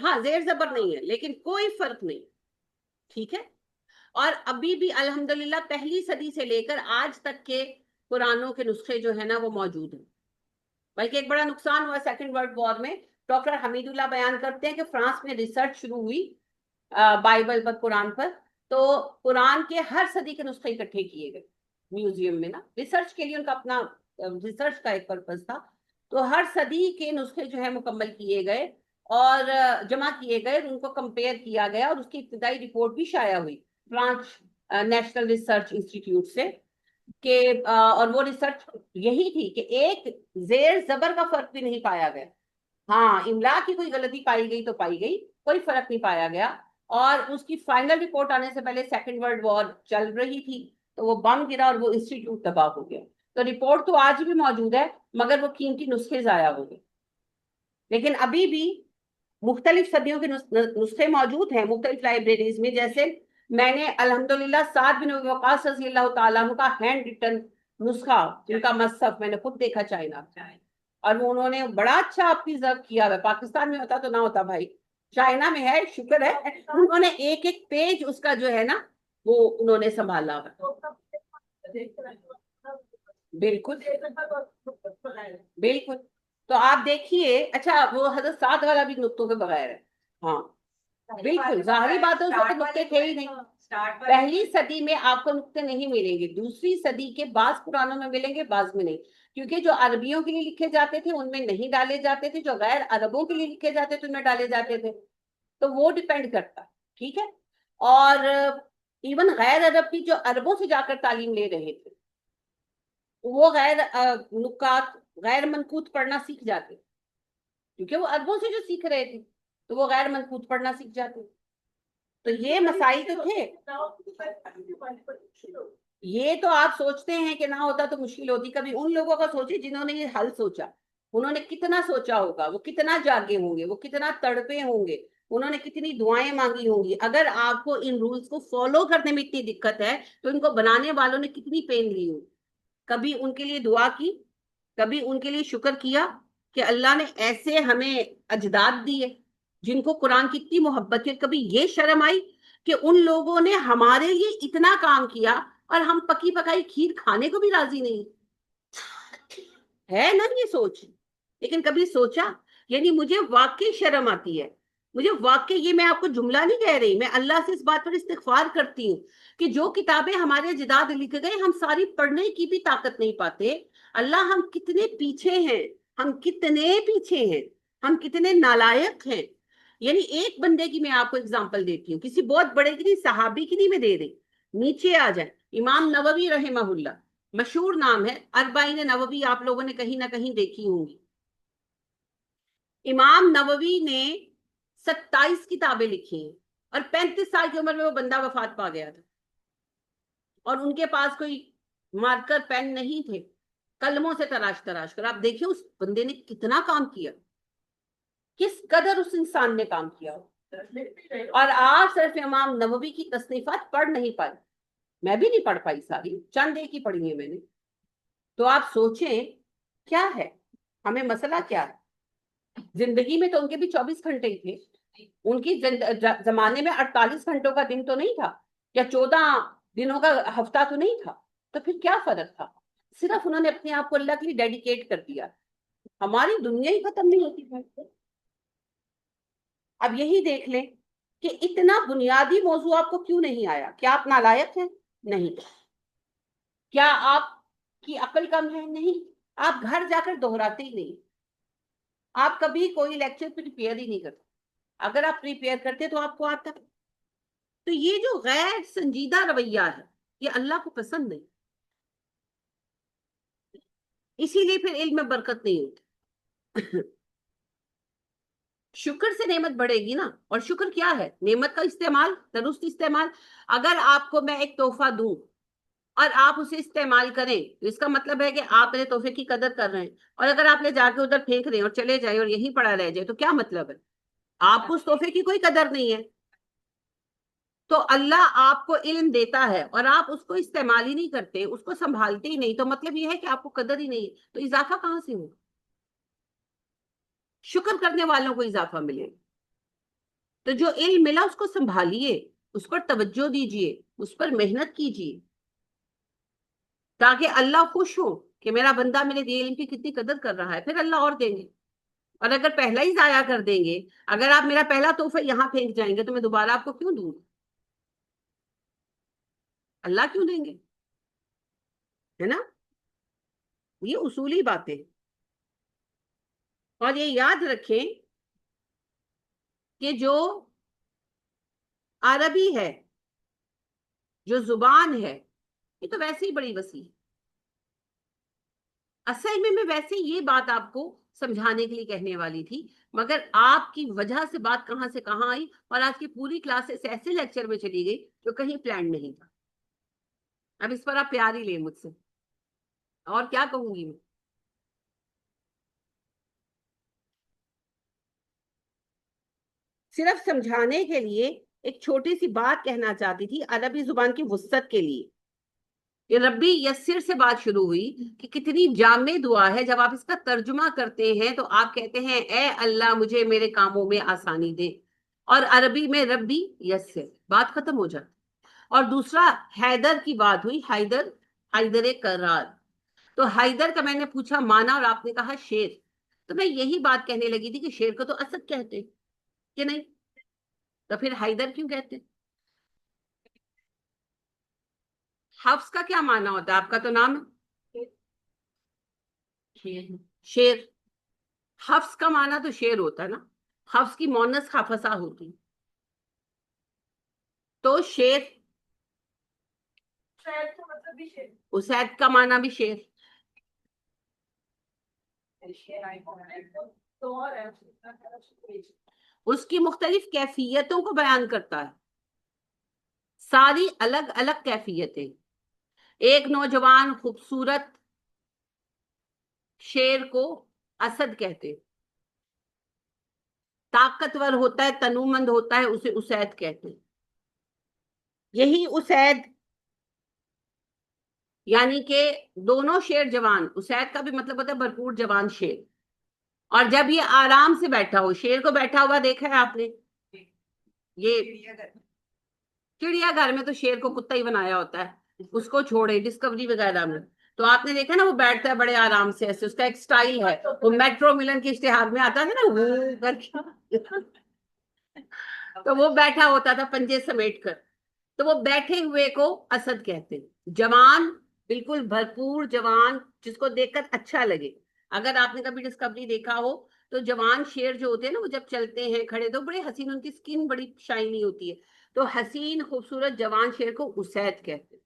ہاں زیر زبر نہیں ہے لیکن کوئی فرق نہیں. ٹھیک ہے. اور ابھی بھی الحمدللہ پہلی صدی سے لے کر آج تک کے قرآنوں کے نسخے جو ہے نا وہ موجود ہیں. بلکہ ایک بڑا نقصان ہوا سیکنڈ ورلڈ وار میں. ڈاکٹر حمید اللہ بیان کرتے ہیں کہ فرانس میں ریسرچ شروع ہوئی بائبل پر، قرآن پر، تو قرآن کے ہر صدی کے نسخے اکٹھے کیے گئے میوزیم میں نا، ریسرچ کے لیے ان کا اپنا ریسرچ کا ایک پرپز تھا. تو ہر صدی کے نسخے جو ہے مکمل کیے گئے اور جمع کیے گئے، ان کو کمپیئر کیا گیا اور اس کی ابتدائی رپورٹ بھی شائع ہوئی فرانس نیشنل ریسرچ انسٹیٹیوٹ سے کہ اور وہ ریسرچ یہی تھی کہ ایک زیر زبر کا فرق بھی نہیں پایا گیا. ہاں املا کی کوئی غلطی پائی گئی تو پائی گئی، کوئی فرق نہیں پایا گیا. اور اس کی فائنل رپورٹ آنے سے پہلے سیکنڈ ورلڈ وار چل رہی تھی تو وہ بم گرا اور وہ انسٹیٹیوٹ تباہ ہو گیا. تو رپورٹ تو آج بھی موجود ہے مگر وہ قیمتی نسخے ضائع ہو گئے. لیکن ابھی بھی مختلف صدیوں کے نسخے موجود ہیں مختلف لائبریریز میں. جیسے میں نے الحمدللہ سعد بن ابی وقاص رضی اللہ تعالیٰ عنہ کا ہینڈ ریٹن نسخہ، ان کا مصحف میں نے خود دیکھا چائنا، اور وہ انہوں نے بڑا اچھا پریزرو کیا ہے. پاکستان میں ہوتا تو نہ ہوتا بھائی، چائنا میں ہے، شکر ہے انہوں نے ایک ایک پیج اس کا جو ہے نا وہ انہوں نے سنبھالا. بالکل بالکل. تو آپ دیکھیے، اچھا وہ حضرت سعد والا بھی نقطوں کے بغیر ہے. ہاں بالکل ظاہری بات ہے، اس وقت نقطے تھے ہی نہیں. پہلی صدی میں آپ کو نقطے نہیں ملیں گے، دوسری صدی کے بعض قرآنوں میں ملیں گے بعض میں نہیں، کیونکہ جو عربیوں کے لیے لکھے جاتے تھے ان میں نہیں ڈالے جاتے تھے، جو غیر عربوں کے لیے لکھے جاتے تھے ان میں ڈالے جاتے تھے. تو وہ ڈیپینڈ کرتا. ٹھیک ہے. اور ایون غیر عرب بھی جو عربوں سے جا کر تعلیم لے رہے تھے وہ غیر نکات غیر منقوط پڑھنا سیکھ جاتے کیونکہ وہ عربوں سے جو سیکھ رہے تھے تو وہ غیر منقوط پڑھنا سیکھ جاتے. تو یہ مسائل تو تھے. یہ تو آپ سوچتے ہیں کہ نہ ہوتا تو مشکل ہوتی. کبھی ان لوگوں کا سوچے جنہوں نے یہ حل سوچا، انہوں نے کتنا سوچا ہوگا، وہ کتنا جاگے ہوں گے، وہ کتنا تڑپے ہوں گے، انہوں نے کتنی دعائیں مانگی ہوں گی. اگر آپ کو ان رولز کو فالو کرنے میں اتنی دقت ہے تو ان کو بنانے والوں نے کتنی پین لی ہوگی. کبھی ان کے لیے دعا کی، کبھی ان کے لیے شکر کیا کہ اللہ نے ایسے ہمیں اجداد دیے جن کو قرآن کی اتنی محبت ہے. کبھی یہ شرم آئی کہ ان لوگوں نے ہمارے لیے اتنا کام کیا اور ہم پکی پکائی کھیر کھانے کو بھی راضی نہیں ہے نا یہ سوچ. لیکن کبھی سوچا، یعنی مجھے واقعی شرم آتی ہے مجھے واقعی، یہ میں آپ کو جملہ نہیں کہہ رہی، میں اللہ سے اس بات پر استغفار کرتی ہوں کہ جو کتابیں ہمارے اجداد لکھ گئے ہم ساری پڑھنے کی بھی طاقت نہیں پاتے. اللہ ہم کتنے پیچھے ہیں، ہم کتنے پیچھے ہیں، ہم کتنے نالائق ہیں. یعنی ایک بندے کی میں آپ کو اگزامپل دیتی ہوں، کسی بہت بڑے کی نہیں، صحابی کی نہیں میں دے رہی. نیچے آ جائیں، امام نووی رحمہ اللہ، مشہور نام ہے، اربعین نووی آپ لوگوں نے کہیں نہ کہیں دیکھی ہوں گی. امام نووی نے 27 کتابیں لکھی ہیں اور 35 سال کی عمر میں وہ بندہ وفات پا گیا تھا، اور ان کے پاس کوئی مارکر پین نہیں تھے، قلموں سے تراش تراش کر. آپ دیکھیں اس بندے نے کتنا کام کیا، کس قدر اس انسان نے کام کیا. اور آج صرف امام نووی کی تصنیفات پڑھ نہیں پائی، میں بھی نہیں پڑھ پائی ساری، چند ایک ہی پڑھی ہے میں نے. تو آپ سوچیں کیا ہے ہمیں مسئلہ، کیا ہے زندگی میں. تو ان کے بھی 24 گھنٹے ہی تھے، ان کی زمانے میں 48 گھنٹوں کا دن تو نہیں تھا، یا 14 دنوں کا ہفتہ تو نہیں تھا. تو پھر کیا فرق تھا؟ صرف انہوں نے اپنے آپ کو اللہ کے لیے ڈیڈیکیٹ کر دیا. ہماری دنیا ہی ختم نہیں ہوتی. اب یہی دیکھ لیں کہ اتنا بنیادی موضوع آپ کو کیوں نہیں آیا. کیا آپ نالائق ہیں؟ نہیں. کیا آپ کی عقل کم ہے؟ نہیں. آپ گھر جا کر دہراتے ہی نہیں، آپ کبھی کوئی لیکچر پریپیئر ہی نہیں کرتے. اگر آپ پریپیئر کرتے تو آپ کو آتا. تو یہ جو غیر سنجیدہ رویہ ہے یہ اللہ کو پسند نہیں، اسی لیے پھر علم میں برکت نہیں ہوتی. شکر سے نعمت بڑھے گی نا. اور شکر کیا ہے؟ نعمت کا استعمال، درست استعمال. اگر آپ کو میں ایک تحفہ دوں اور آپ اسے استعمال کریں تو اس کا مطلب ہے کہ آپ میرے تحفے کی قدر کر رہے ہیں. اور اگر آپ لے جا کے ادھر پھینک رہے ہیں اور چلے جائیں اور یہیں پڑا رہ جائے تو کیا مطلب ہے؟ آپ کو اس تحفے کی کوئی قدر نہیں ہے. تو اللہ آپ کو علم دیتا ہے اور آپ اس کو استعمال ہی نہیں کرتے، اس کو سنبھالتے ہی نہیں، تو مطلب یہ ہے کہ آپ کو قدر ہی نہیں ہے. تو اضافہ کہاں سے ہوگا؟ شکر کرنے والوں کو اضافہ ملے. تو جو علم ملا اس کو سنبھالیے، اس پر توجہ دیجیے، اس پر محنت کیجیے، تاکہ اللہ خوش ہو کہ میرا بندہ میرے دیے علم کی کتنی قدر کر رہا ہے. پھر اللہ اور دیں گے. اور اگر پہلا ہی ضائع کر دیں گے، اگر آپ میرا پہلا تحفہ یہاں پھینک جائیں گے تو میں دوبارہ آپ کو کیوں دوں گا؟ اللہ کیوں دیں گے؟ ہے نا؟ یہ اصولی باتیں. اور یہ یاد رکھیں کہ جو عربی ہے، جو زبان ہے، یہ تو ویسے ہی بڑی وسیع ہے. اصل میں ویسے یہ بات آپ کو سمجھانے کے لیے کہنے والی تھی، مگر آپ کی وجہ سے بات کہاں سے کہاں آئی، اور آج کی پوری کلاسز ایسے لیکچر میں چلی گئی جو کہیں پلان نہیں تھا. اب اس پر آپ پیار ہی لیں مجھ سے، اور کیا کہوں گی میں. صرف سمجھانے کے لیے ایک چھوٹی سی بات کہنا چاہتی تھی عربی زبان کی وسعت کے لیے. یہ ربی یسر سے بات شروع ہوئی کہ کتنی جامع دعا ہے. جب آپ اس کا ترجمہ کرتے ہیں تو آپ کہتے ہیں اے اللہ مجھے میرے کاموں میں آسانی دے، اور عربی میں ربی یسر، بات ختم ہو جاتی. اور دوسرا حیدر کی بات ہوئی، حیدر، حیدر کرار. تو حیدر کا میں نے پوچھا مانا اور آپ نے کہا شیر. تو میں یہی بات کہنے لگی تھی کہ شیر کو تو اسد کہتے کہ نہیں، تو پھر حیدر کیوں کہتے؟ حفظ کا کیا معنی ہوتا ہے؟ آپ کا تو نام ہے شیر. حفظ کا معنی تو شیر ہوتا ہے نا. حفظ کی مونس حفصہ ہوتی، تو شیر. اسید کا معنی بھی شیر. اس کی مختلف کیفیتوں کو بیان کرتا ہے، ساری الگ الگ کیفیتیں. ایک نوجوان خوبصورت شیر کو اسد کہتے، طاقتور ہوتا ہے، تنومند ہوتا ہے، اسے اسید کہتے. یہی اسید یعنی کہ دونوں شیر جوان، اسید کا بھی مطلب ہوتا ہے بھرپور جوان شیر. اور جب یہ آرام سے بیٹھا ہو، شیر کو بیٹھا ہوا دیکھا ہے آپ نے؟ یہ چڑیا گھر میں تو شیر کو کتا ہی بنایا ہوتا ہے، اس کو چھوڑے ڈسکوری وغیرہ میں تو آپ نے دیکھا نا وہ بیٹھتا ہے بڑے آرام سے ایسے، اس کا ایک سٹائل ہے. وہ میٹرو ملن کے اشتہار میں آتا ہے نا وہ کر کے. تو وہ بیٹھا ہوتا تھا پنجے سمیٹ کر، تو وہ بیٹھے ہوئے کو اسد کہتے ہیں۔ جوان، بالکل بھرپور جوان، جس کو دیکھ کر اچھا لگے۔ اگر آپ نے کبھی ڈسکوری دیکھا ہو تو جوان شیر جو ہوتے ہیں نا، وہ جب چلتے ہیں کھڑے تو بڑے حسین، ان کی سکن بڑی شائنی ہوتی ہے، تو حسین خوبصورت جوان شیر کو اسید کہتے ہیں۔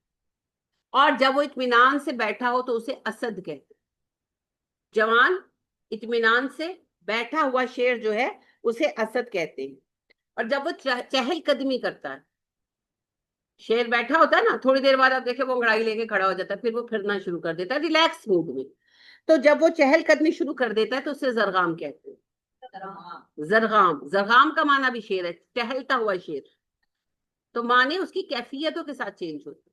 اور جب وہ اطمینان سے بیٹھا ہو تو اسے اسد کہتے ہیں۔ جوان اطمینان سے بیٹھا ہوا شیر جو ہے اسے اسد کہتے ہیں۔ اور جب وہ چہل قدمی کرتا ہے، شیر بیٹھا ہوتا ہے نا، تھوڑی دیر بعد آپ دیکھیں وہ انگڑائی لے کے کھڑا ہو جاتا ہے، پھر وہ پھرنا شروع کر دیتا ہے ریلیکس موڈ میں، تو جب وہ چہل قدمی شروع کر دیتا ہے تو اسے زرغام کہتے ہیں۔ زرغام، زرغام کا معنی بھی شیر ہے، ٹہلتا ہوا شیر، تو معنی اس کی کیفیتوں کے ساتھ چینج ہوتے ہیں۔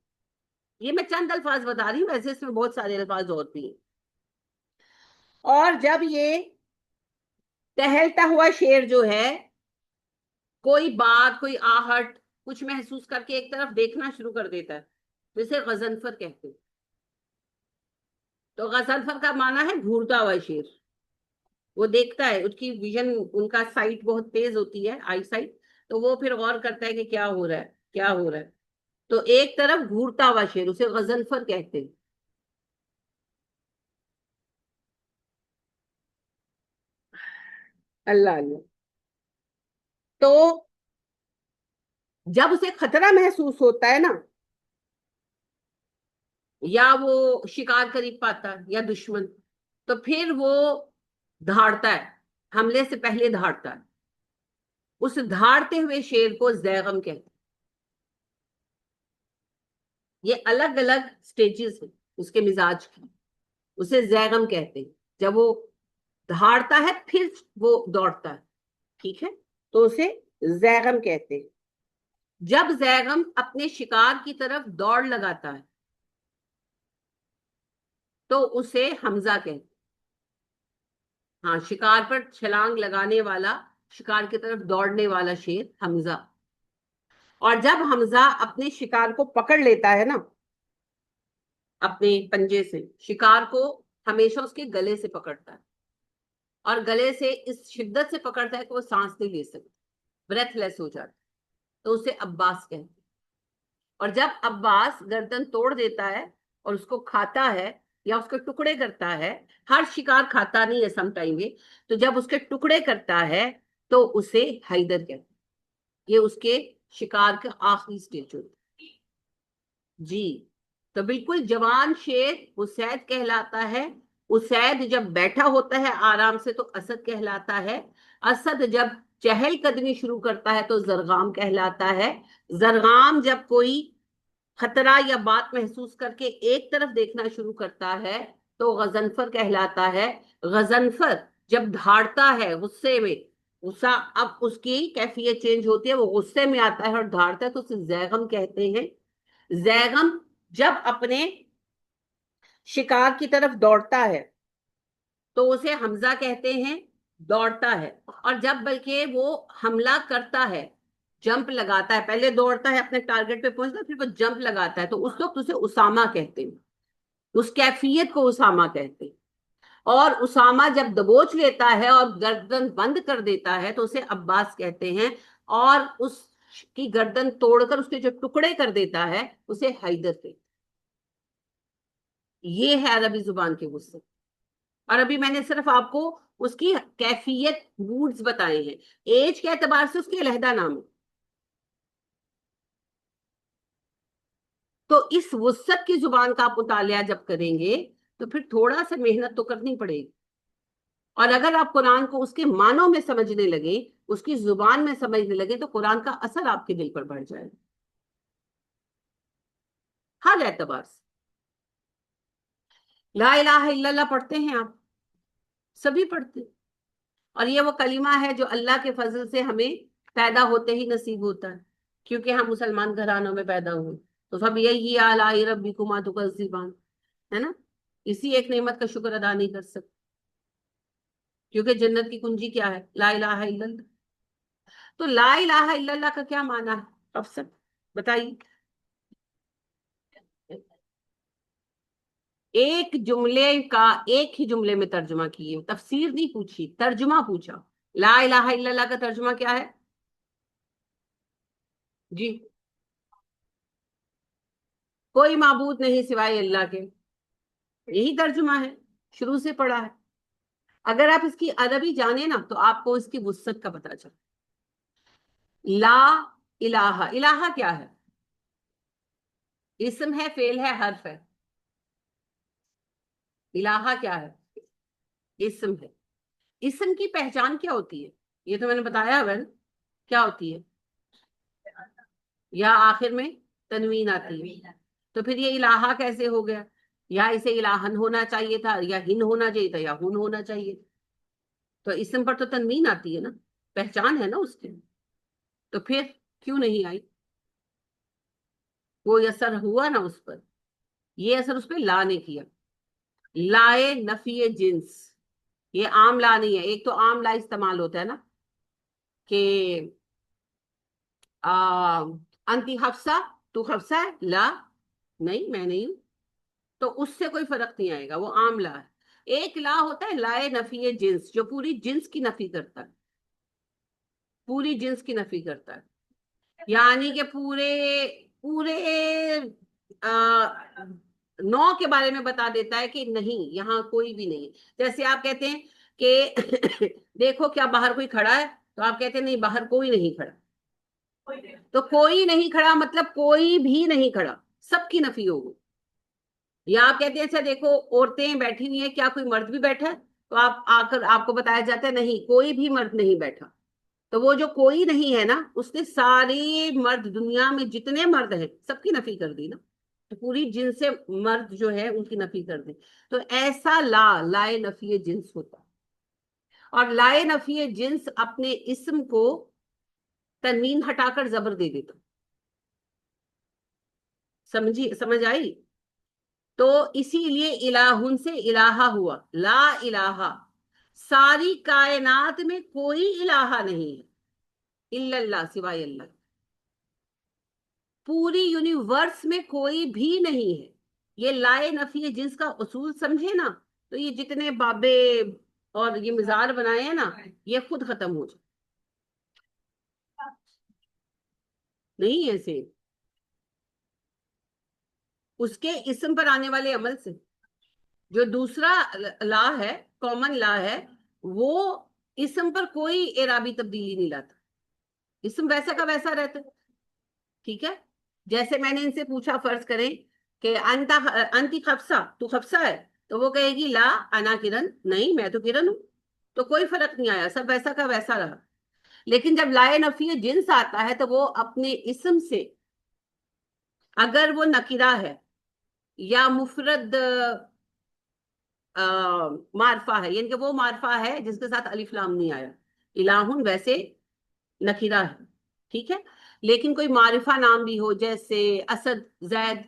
یہ میں چند الفاظ بتا رہی ہوں، ویسے اس میں بہت سارے الفاظ اور بھی ہیں۔ اور جب یہ ٹہلتا ہوا شیر جو ہے کوئی بات، کوئی آہٹ کچھ محسوس کر کے ایک طرف دیکھنا شروع کر دیتا ہے، جسے غضنفر کہتے ہیں۔ تو غضنفر کا معنی ہے گھورتا ہوا شیر، وہ دیکھتا ہے، اس کی ویژن، ان کا سائٹ بہت تیز ہوتی ہے، آئی سائٹ، تو وہ پھر غور کرتا ہے کہ کیا ہو رہا ہے، کیا ہو رہا ہے، تو ایک طرف گھورتا ہوا شیر، اسے غضنفر کہتے ہیں۔ اللہ اللہ۔ تو جب اسے خطرہ محسوس ہوتا ہے نا، یا وہ شکار قریب پاتا ہے یا دشمن، تو پھر وہ دھاڑتا ہے، حملے سے پہلے دھاڑتا ہے۔ اس دھاڑتے ہوئے شیر کو زیغم کہتے ہیں۔ یہ الگ الگ سٹیجز ہیں اس کے مزاج کی، اسے زیغم کہتے ہیں۔ جب وہ دھاڑتا ہے پھر وہ دوڑتا ہے، ٹھیک ہے، تو اسے زیغم کہتے ہیں۔ جب زیغم اپنے شکار کی طرف دوڑ لگاتا ہے تو اسے حمزہ کہتے ہیں۔ ہاں، شکار پر چھلانگ لگانے والا، شکار کی طرف دوڑنے والا شیر حمزہ۔ اور جب حمزہ اپنے شکار کو پکڑ لیتا ہے نا اپنے پنجے سے، شکار کو ہمیشہ اس کے گلے سے پکڑتا ہے، اور گلے سے اس شدت سے پکڑتا ہے کہ وہ سانس نہیں لے سکتا، بریتھ لیس ہو جاتا، تو اسے عباس کہتے ہیں۔ اور جب عباس گردن توڑ دیتا ہے اور اس کو کھاتا ہے یا اس کے ٹکڑے کرتا ہے، ہر شکار کھاتا نہیں ہے سم ٹائم، تو جب اس کے ٹکڑے کرتا ہے تو اسے حیدر کہتے ہیں۔ یہ اس کے شکار کا آخری سٹیج ہوتا ہے۔ جی، تو بالکل جوان شیر اسید کہلاتا ہے۔ اسید جب بیٹھا ہوتا ہے آرام سے تو اسد کہلاتا ہے۔ اسد جب چہل قدمی شروع کرتا ہے تو زرغام کہلاتا ہے۔ زرغام جب کوئی خطرہ یا بات محسوس کر کے ایک طرف دیکھنا شروع کرتا ہے تو غضنفر کہلاتا ہے۔ غضنفر جب دھاڑتا ہے غصے میں، غصہ، اب اس کی کیفیت چینج ہوتی ہے، وہ غصے میں آتا ہے اور دھاڑتا ہے تو اسے زیغم کہتے ہیں۔ زیغم جب اپنے شکار کی طرف دوڑتا ہے تو اسے حمزہ کہتے ہیں، دوڑتا ہے۔ اور جب بلکہ وہ حملہ کرتا ہے، جمپ لگاتا ہے، پہلے دوڑتا ہے اپنے ٹارگٹ پہ پہنچتا ہے، پھر وہ جمپ لگاتا ہے، تو اس وقت اسے اسامہ کہتے ہیں، اس کیفیت کو اسامہ کہتے ہیں۔ اور اسامہ جب دبوچ لیتا ہے اور گردن بند کر دیتا ہے تو اسے عباس کہتے ہیں، اور اس کی گردن توڑ کر اس کے جو ٹکڑے کر دیتا ہے اسے حیدر کہتے ہیں۔ یہ ہے عربی زبان کے غصے۔ اور ابھی میں نے صرف آپ کو اس کی کیفیت، موڈز بتائے ہیں، ایج کے اعتبار سے اس کے علیحدہ نام ہے۔ تو اس وسعت کی زبان کا آپ مطالعہ جب کریں گے تو پھر تھوڑا سا محنت تو کرنی پڑے گی، اور اگر آپ قرآن کو اس کے معنوں میں سمجھنے لگے، اس کی زبان میں سمجھنے لگے، تو قرآن کا اثر آپ کے دل پر بڑھ جائے گا ہر اعتبار سے۔ لا الہ الا اللہ پڑھتے ہیں آپ، سبھی پڑھتے ہیں، اور یہ وہ کلمہ ہے جو اللہ کے فضل سے ہمیں پیدا ہوتے ہی نصیب ہوتا ہے، کیونکہ ہم مسلمان گھرانوں میں پیدا ہوئے، تو سب یہی آلائی ربکما تکذبان ہے نا، اسی ایک نعمت کا شکر ادا نہیں کر سکتے، کیونکہ جنت کی کنجی کیا ہے؟ لا الہ الا اللہ۔ تو لا الہ الا اللہ کا کیا معنی ہے؟ اب سب بتائیے۔ ایک جملے کا ایک ہی جملے میں ترجمہ کیے، تفسیر نہیں پوچھی، ترجمہ پوچھا۔ لا الہ الا اللہ کا ترجمہ کیا ہے؟ جی کوئی معبود نہیں سوائے اللہ کے، یہی ترجمہ ہے، شروع سے پڑھا ہے۔ اگر آپ اس کی عربی جانے نا تو آپ کو اس کی وسعت کا پتہ چلے۔ لا الہ، الہ کیا ہے؟ اسم ہے، فعل ہے، حرف ہے؟ الہ کیا ہے؟ اسم ہے۔ اسم کی پہچان کیا ہوتی ہے؟ یہ تو میں نے بتایا ہے، کیا ہوتی ہے؟ یا آخر میں تنوین آتی ہے، تو پھر یہ الہ کیسے ہو گیا؟ یا اسے الہن ہونا چاہیے تھا، یا ہن ہونا چاہیے تھا، یا ہن ہونا چاہیے؟ تو اسم پر تو تنوین آتی ہے نا، پہچان ہے نا اس کی، تو پھر کیوں نہیں آئی؟ کوئی اثر ہوا نا اس پر، یہ اثر اس پہ لا نے کیا۔ لائے نفی جنس، یہ عام لا نہیں ہے۔ ایک تو عام لا استعمال ہوتا ہے نا کہ انتی حفصہ، تو حفصہ ہے؟ لا، نہیں میں نہیں ہوں، تو اس سے کوئی فرق نہیں آئے گا، وہ عام لا ہے۔ ایک لا ہوتا ہے لائے نفی جنس، جو پوری جنس کی نفی کرتا ہے، پوری جنس کی نفی کرتا ہے، یعنی کہ پورے پورے نو کے بارے میں بتا دیتا ہے کہ نہیں، یہاں کوئی بھی نہیں۔ جیسے آپ کہتے ہیں کہ دیکھو کیا باہر کوئی کھڑا ہے، تو آپ کہتے ہیں نہیں باہر کوئی نہیں کھڑا، تو کوئی نہیں کھڑا مطلب کوئی بھی نہیں کھڑا، سب کی نفی ہوگی۔ یا آپ کہتے ہیں اچھا دیکھو عورتیں بیٹھی ہوئی ہیں، کیا کوئی مرد بھی بیٹھا ہے؟ تو آپ آ کر آپ کو بتایا جاتا ہے نہیں کوئی بھی مرد نہیں بیٹھا، تو وہ جو کوئی نہیں ہے نا، اس نے سارے مرد، دنیا میں جتنے مرد ہیں سب کی نفی کر دی نا، تو پوری جنس سے مرد جو ہے ان کی نفی کر دی۔ تو ایسا لا لائے نفی جنس ہوتا، اور لائے نفی جنس اپنے اسم کو تنوین ہٹا کر زبر دے دیتا۔ سمجھ آئی؟ تو اسی لیے الہن سے الہ ہوا، لا الہ، ساری کائنات میں کوئی الہ نہیں ہے الا اللہ، سوائے اللہ، پوری یونیورس میں کوئی بھی نہیں ہے۔ یہ لائے نفی جنس کا اصول سمجھے نا، تو یہ جتنے بابے اور یہ مزار بنائے ہیں نا، یہ خود ختم ہو جائے، نہیں ایسے اس کے اسم پر آنے والے عمل سے۔ جو دوسرا لا ہے، کامن لا ہے، وہ اسم پر کوئی اعرابی تبدیلی نہیں لاتا، اسم ویسا کا ویسا رہتا ہے، ٹھیک ہے؟ جیسے میں نے ان سے پوچھا، فرض کریں کہ انتی خفصہ، تو خفصہ ہے، تو وہ کہے گی لا انا کرن، نہیں میں تو کرن ہوں، تو کوئی فرق نہیں آیا، سب ویسا کا ویسا رہا۔ لیکن جب لائے نفی جنس آتا ہے تو وہ اپنے اسم سے، اگر وہ نکرہ ہے یا مفرد معرفہ ہے، یعنی کہ وہ معرفہ ہے جس کے ساتھ الف لام نہیں آیا، الہن ویسے نکرہ ہے، ٹھیک ہے؟ لیکن کوئی معرفہ نام بھی ہو، جیسے اسد، زید،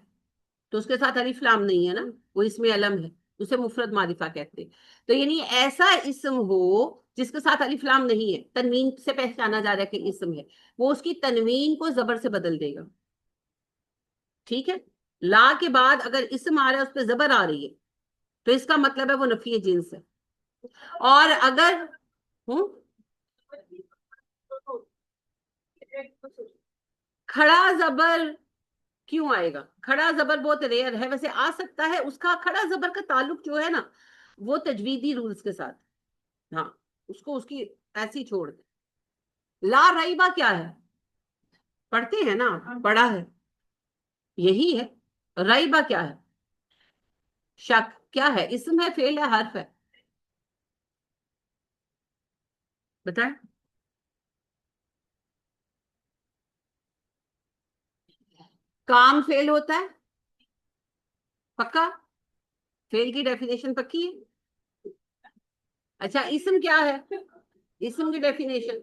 تو اس کے ساتھ الف لام نہیں ہے نا، وہ اس میں علم ہے، اسے مفرد معرفہ کہتے ہیں۔ تو یعنی ایسا اسم ہو جس کے ساتھ الف لام نہیں ہے، تنوین سے پہچانا جا رہا ہے کہ اسم ہے، وہ اس کی تنوین کو زبر سے بدل دے گا، ٹھیک ہے؟ لا کے بعد اگر اسم آ رہا ہے اس پہ زبر آ رہی ہے، تو اس کا مطلب ہے وہ نفی جنس ہے۔ اور اگر کھڑا زبر کیوں آئے گا؟ کھڑا زبر بہت ریئر ہے، ویسے آ سکتا ہے، اس کا کھڑا زبر کا تعلق جو ہے نا وہ تجویدی رولز کے ساتھ، ہاں اس کو اس کی ایسی چھوڑ دیں۔ لا ریبہ کیا ہے؟ پڑھتے ہیں نا، پڑھا ہے، یہی ہے۔ ریبہ کیا ہے؟ شک کیا ہے؟ اسم ہے، فعل ہے، حرف ہے؟ بتائیں۔ کام فعل ہوتا ہے، پکا؟ فعل کی ڈیفینیشن پکی ہے؟ اچھا اسم کیا ہے؟ اسم کی ڈیفینیشن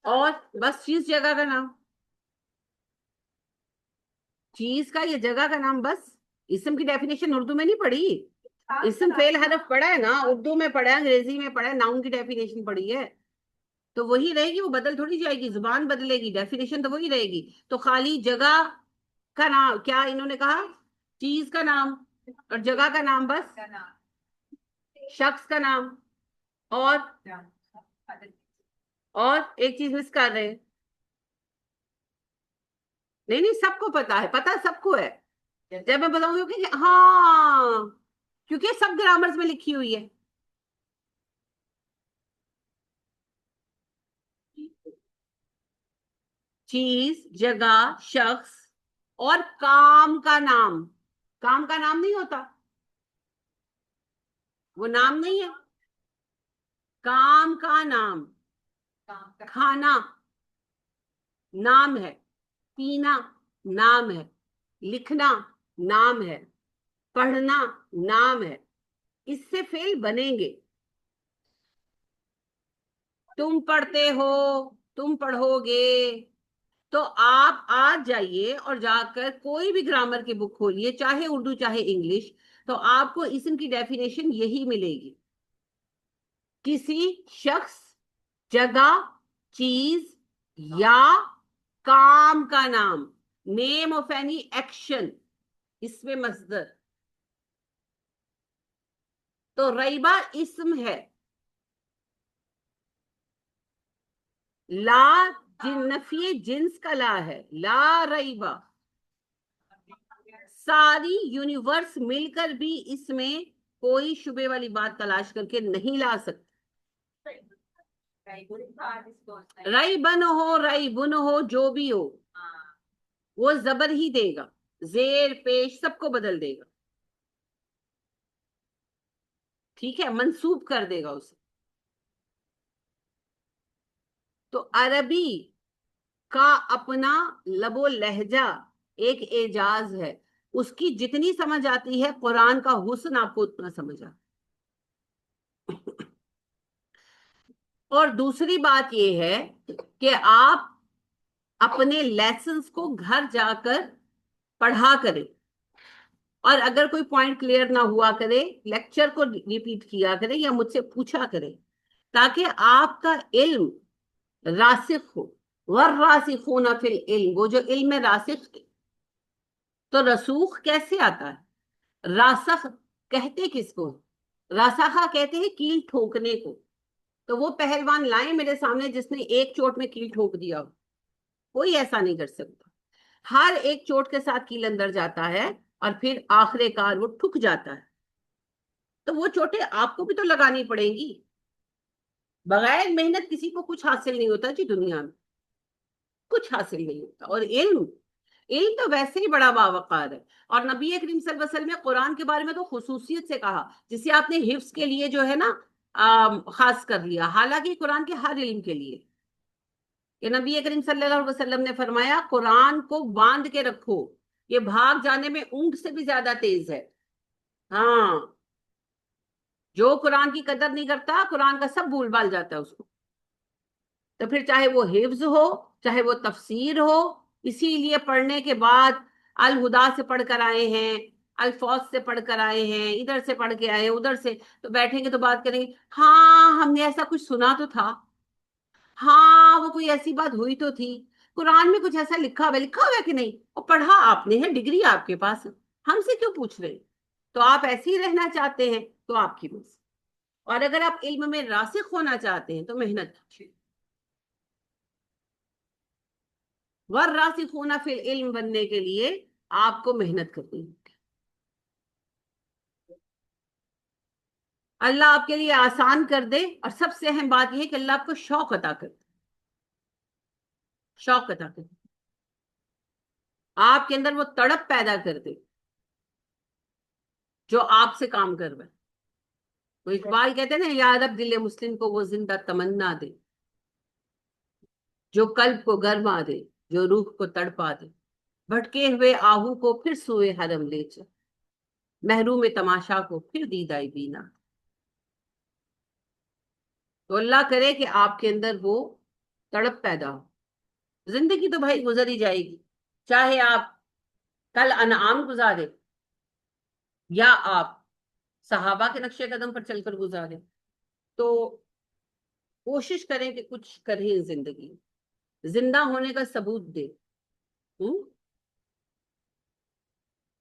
اور بس چیز جگہ کا نام، چیز کا یا جگہ کا نام بس۔ اسم کی ڈیفینیشن اردو میں نہیں پڑھی، اسم فعل حرف پڑھا ہے نا، اردو میں پڑھا ہے، انگریزی میں پڑھا ہے، ناؤن کی ڈیفینیشن پڑھی ہے، تو وہی رہے گی، وہ بدل تھوڑی جائے گی، زبان بدلے گی، ڈیفینیشن تو وہی رہے گی۔ تو خالی جگہ کا نام، کیا انہوں نے کہا؟ چیز کا نام اور جگہ کا نام بس، شخص کا نام اور ایک چیز مس کر رہے ہیں. نہیں نہیں، سب کو پتا ہے، پتا سب کو ہے. جب میں بتاؤں گی کہ ہاں، کیونکہ سب گرامرز میں لکھی ہوئی ہے. چیز، جگہ، شخص اور کام کا نام. کام کا نام نہیں ہوتا، وہ نام نہیں ہے. کام کا نام. کام کا کھانا نام ہے، پینا نام ہے، لکھنا نام ہے، پڑھنا نام ہے. اس سے فعل بنیں گے. تم پڑھتے ہو، تم پڑھو گے. تو آپ آج جائیے اور جا کر کوئی بھی گرامر کی بک کھولیے، چاہے اردو چاہے انگلش، تو آپ کو اسم کی ڈیفینیشن یہی ملے گی. کسی شخص، جگہ، چیز یا کام کا نام. نیم آف اینی ایکشن، اس میں مصدر. تو ریبہ اسم ہے. لا نفی جنس کا لا ہے، لا ریبہ. ساری یونیورس مل کر بھی اس میں کوئی شبے والی بات تلاش کر کے نہیں لا سکتے. رئی بن ہو، رئی بن ہو، جو بھی ہو، وہ زبر ہی دے گا، زیر پیش سب کو بدل دے گا. ٹھیک ہے، منسوب کر دے گا اسے. تو عربی کا اپنا لب و لہجہ ایک اعجاز ہے. اس کی جتنی سمجھ آتی ہے، قرآن کا حسن آپ کو اتنا سمجھ آتا. اور دوسری بات یہ ہے کہ آپ اپنے لیسنز کو گھر جا کر پڑھا کریں، اور اگر کوئی پوائنٹ کلیئر نہ ہوا کرے، لیکچر کو ریپیٹ کیا کرے یا مجھ سے پوچھا کرے، تاکہ آپ کا علم راسخ ہو. والراسخون فی العلم، وہ جو علم میں راسخ ہے. تو رسوخ کیسے آتا ہے؟ راسخ کہتے کس کو؟ راسخہ کہتے ہیں کیل ٹھوکنے کو. تو وہ پہلوان لائیں میرے سامنے جس نے ایک چوٹ میں کیل ٹھوک دیا ہو. کوئی ایسا نہیں کر سکتا. ہر ایک چوٹ کے ساتھ کیل اندر جاتا ہے اور پھر آخر کار وہ ٹھک جاتا ہے. تو وہ چوٹیں آپ کو بھی تو لگانی پڑیں گی. بغیر محنت کسی کو کچھ حاصل نہیں ہوتا جی دنیا میں، کچھ حاصل نہیں ہوتا. اور علم، علم تو ویسے ہی بڑا باوقار ہے. اور نبی کریم صلی اللہ علیہ وسلم نے قرآن کے بارے میں تو خصوصیت سے کہا، جسے آپ نے حفظ کے لیے جو ہے نا خاص کر لیا، حالانکہ قرآن کے ہر علم کے لیے. کہ نبی کریم صلی اللہ علیہ وسلم نے فرمایا قرآن کو باندھ کے رکھو، یہ بھاگ جانے میں اونٹ سے بھی زیادہ تیز ہے. ہاں، جو قرآن کی قدر نہیں کرتا، قرآن کا سب بھول بھال جاتا ہے اس کو. تو پھر چاہے وہ حفظ ہو، چاہے وہ تفسیر ہو. اسی لیے پڑھنے کے بعد الہدا سے پڑھ کر آئے ہیں، الفوظ سے پڑھ کر آئے ہیں، ادھر سے پڑھ کے آئے ہیں، ادھر سے. تو بیٹھیں گے تو بات کریں گے، ہاں ہم نے ایسا کچھ سنا تو تھا، ہاں وہ کوئی ایسی بات ہوئی تو تھی، قرآن میں کچھ ایسا لکھا ہوا ہے کہ نہیں؟ اور پڑھا آپ نے ہے، ڈگری آپ کے پاس ہے، ہم سے کیوں پوچھ رہے؟ تو آپ ایسے ہی رہنا چاہتے ہیں تو آپ کی مرضی. اور اگر آپ علم میں راسخ ہونا چاہتے ہیں تو محنت کیجیے. والراسخون فی العلم بننے کے لیے آپ کو محنت کرنی ہوگی. اللہ آپ کے لیے آسان کر دے. اور سب سے اہم بات یہ ہے کہ اللہ آپ کو شوق عطا کر دے. شوق عطا کر دے، آپ کے اندر وہ تڑپ پیدا کر دے جو آپ سے کام کروائے. وہ اقبال کہتے ہیں نا، یا رب دل مسلم کو وہ زندہ تمنا دے، جو قلب کو گرما دے، جو روح کو تڑپا دے. بھٹکے ہوئے آہو کو پھر سوئے حرم لے چل، محروم تماشا کو پھر دیدائی بینا. تو اللہ کرے کہ آپ کے اندر وہ تڑپ پیدا ہو. زندگی تو بھائی گزر ہی جائے گی، چاہے آپ کل انعام گزارے یا آپ صحابہ کے نقش قدم پر چل کر گزارے. تو کوشش کریں کہ کچھ کریں زندگی، زندہ ہونے کا ثبوت دے.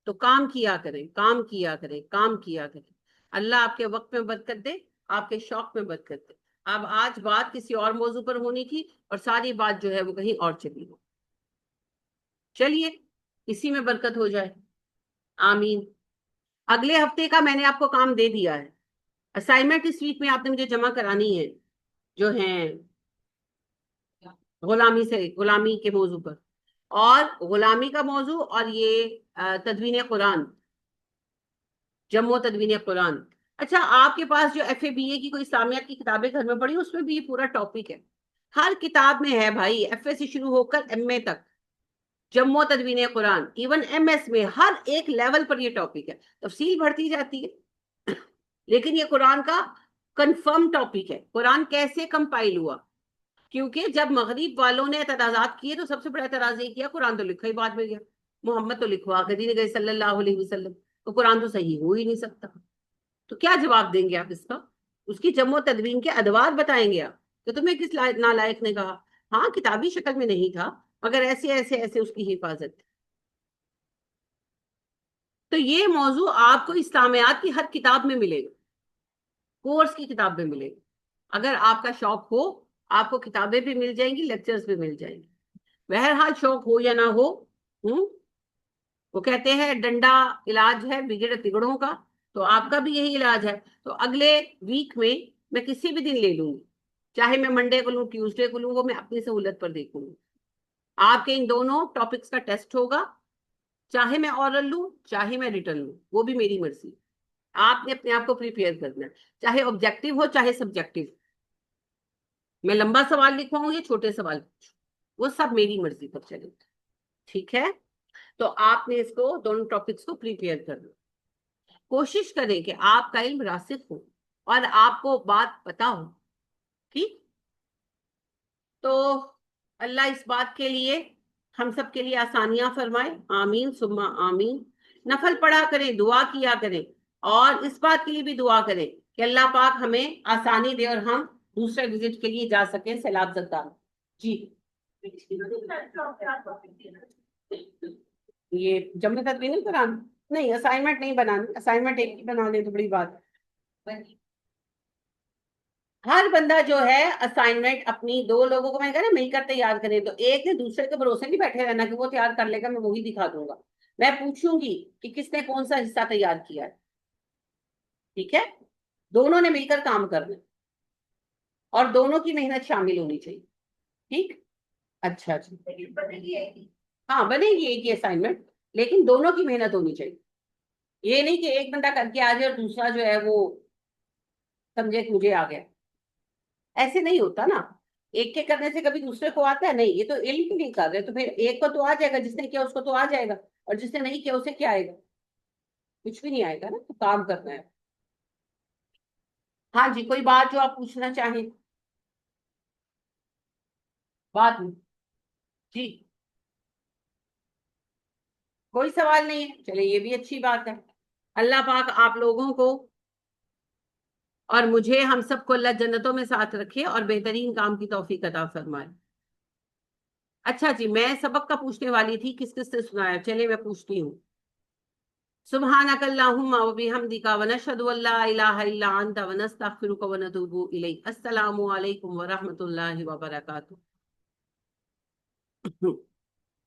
تو کام کیا کریں، کام کیا کریں، کام کیا کریں. اللہ آپ کے وقت میں برکت دے، آپ کے شوق میں برکت دے. اب آج بات کسی اور موضوع پر ہونی تھی اور ساری بات جو ہے وہ کہیں اور چلی گئی. چلیے اسی میں برکت ہو جائے. آمین. اگلے ہفتے کا میں نے آپ کو کام دے دیا ہے. اسائنمنٹ اس ویک میں آپ نے مجھے جمع کرانی ہے جو ہیں غلامی کے موضوع پر، اور غلامی کا موضوع اور یہ تدوین قرآن، جمع و تدوین قرآن. اچھا آپ کے پاس جو ایف اے بی اے کی کوئی اسلامیات کی کتابیں گھر میں پڑھی، اس میں بھی یہ پورا ٹاپک ہے. ہر کتاب میں ہے بھائی، ایف اے سے شروع ہو کر ایم اے تک، جمع و تدوین قرآن. ایون ایم ایس میں ہر ایک لیول پر یہ ٹاپک ہے. تفصیل بڑھتی جاتی ہے لیکن یہ قرآن کا کنفرم ٹاپک ہے. قرآن کیسے کمپائل ہوا؟ کیونکہ جب مغرب والوں نے اعتراضات کیے تو سب سے بڑا اعتراض یہ کیا، قرآن تو لکھا ہی بعد میں گیا، محمد تو لکھوا کے نہیں گئے صلی اللہ علیہ وسلم، تو قرآن تو صحیح ہو ہی نہیں سکتا. تو کیا جواب دیں گے آپ اس کا؟ اس کی جمع و تدوین کے ادوار بتائیں گے آپ کہ تمہیں کس نالائق نے کہا. ہاں کتابی شکل میں نہیں تھا مگر ایسے ایسے ایسے اس کی حفاظت تھی. تو یہ موضوع آپ کو اسلامیات کی ہر کتاب میں ملے گا، کورس کی کتاب میں ملے گا. اگر آپ کا شوق ہو آپ کو کتابیں بھی مل جائیں گی، لیکچرز بھی مل جائیں گے. بہرحال شوق ہو یا نہ ہو، وہ کہتے ہیں ڈنڈا علاج ہے بگڑے تگڑوں کا، تو آپ کا بھی یہی علاج ہے. تو اگلے ویک میں کسی بھی دن لے لوں گی، چاہے میں منڈے کو لوں ٹیوزڈے کو لوں، وہ میں اپنی سہولت پر دیکھوں گی. آپ کے ان دونوں ٹاپکس کا ٹیسٹ ہوگا، چاہے میں اورل لوں چاہے میں ریٹرن لوں، وہ بھی میری مرضی. آپ نے اپنے آپ کو پریپیئر کرنا ہے، چاہے آبجیکٹو ہو چاہے سبجیکٹو. میں لمبا سوال لکھواؤں یا چھوٹے سوال، وہ سب میری مرضی پر چلے گا. ٹھیک ہے؟ تو آپ نے اس کو دونوں ٹاپکس کو پریپیئر کرنا. کوشش کریں کہ آپ کا علم راسخ ہو اور آپ کو بات پتا ہو. ٹھیک؟ تو اللہ اس بات کے لیے ہم سب کے لیے آسانیاں فرمائے. آمین ثم آمین. نفل پڑھا کریں، دعا کیا کریں، اور اس بات کے لیے بھی دعا کریں کہ اللہ پاک ہمیں آسانی دے اور ہم دوسرے وزٹ کے لیے جا سکیں سیلاب زدہ. جی یہ جمع تدوین قرآن نہیں، اسائنمنٹ نہیں بنانی، اسائنمنٹ ایک ہی بنا لیں تو بڑی بات ہے. ہر بندہ جو ہے اسائنمنٹ اپنی دو لوگوں کو میں نے کہا نا مل کر تیار کریں، تو ایک نے دوسرے کے بھروسے نہیں بیٹھے رہنا کہ وہ تیار کر لے گا میں وہی دکھا دوں گا. میں پوچھوں گی کہ کس نے کون سا حصہ تیار کیا ہے. ٹھیک ہے؟ دونوں نے مل کر کام کرنا اور دونوں کی محنت شامل ہونی چاہیے. ٹھیک؟ اچھا جی ہاں بنے گی ایک ہی اسائنمنٹ، لیکن دونوں کی محنت ہونی چاہیے. یہ نہیں کہ ایک بندہ کر کے آ جائے اور دوسرا جو ہے وہ سمجھے کہ مجھے آ گیا. ایسے نہیں ہوتا نا، ایک کے کرنے سے کبھی دوسرے کو آتا ہے نہیں. یہ تو علم کے لیے کر رہے، تو پھر ایک کو تو آ جائے گا، جس نے کیا اس کو تو آ جائے گا، اور جس نے نہیں کیا اسے کیا آئے گا؟ کچھ بھی نہیں آئے گا نا. تو کام کرنا ہے. ہاں جی کوئی بات جو آپ پوچھنا چاہیں بات میں. جی کوئی سوال نہیں ہے، چلے یہ بھی اچھی بات ہے. اللہ پاک آپ لوگوں کو اور مجھے ہم سب کو اللہ جنتوں میں ساتھ رکھے اور بہترین کام کی توفیق عطا فرمائے. اچھا جی میں سبق کا پوچھنے والی تھی، کس کس نے سنایا؟ چلے میں پوچھتی ہوں. سبحانک اللہم و بحمدک ونشہد ان لا الہ الا انت ونستغفرک ونتوب الیک. السلام علیکم ورحمۃ اللہ وبرکاتہ.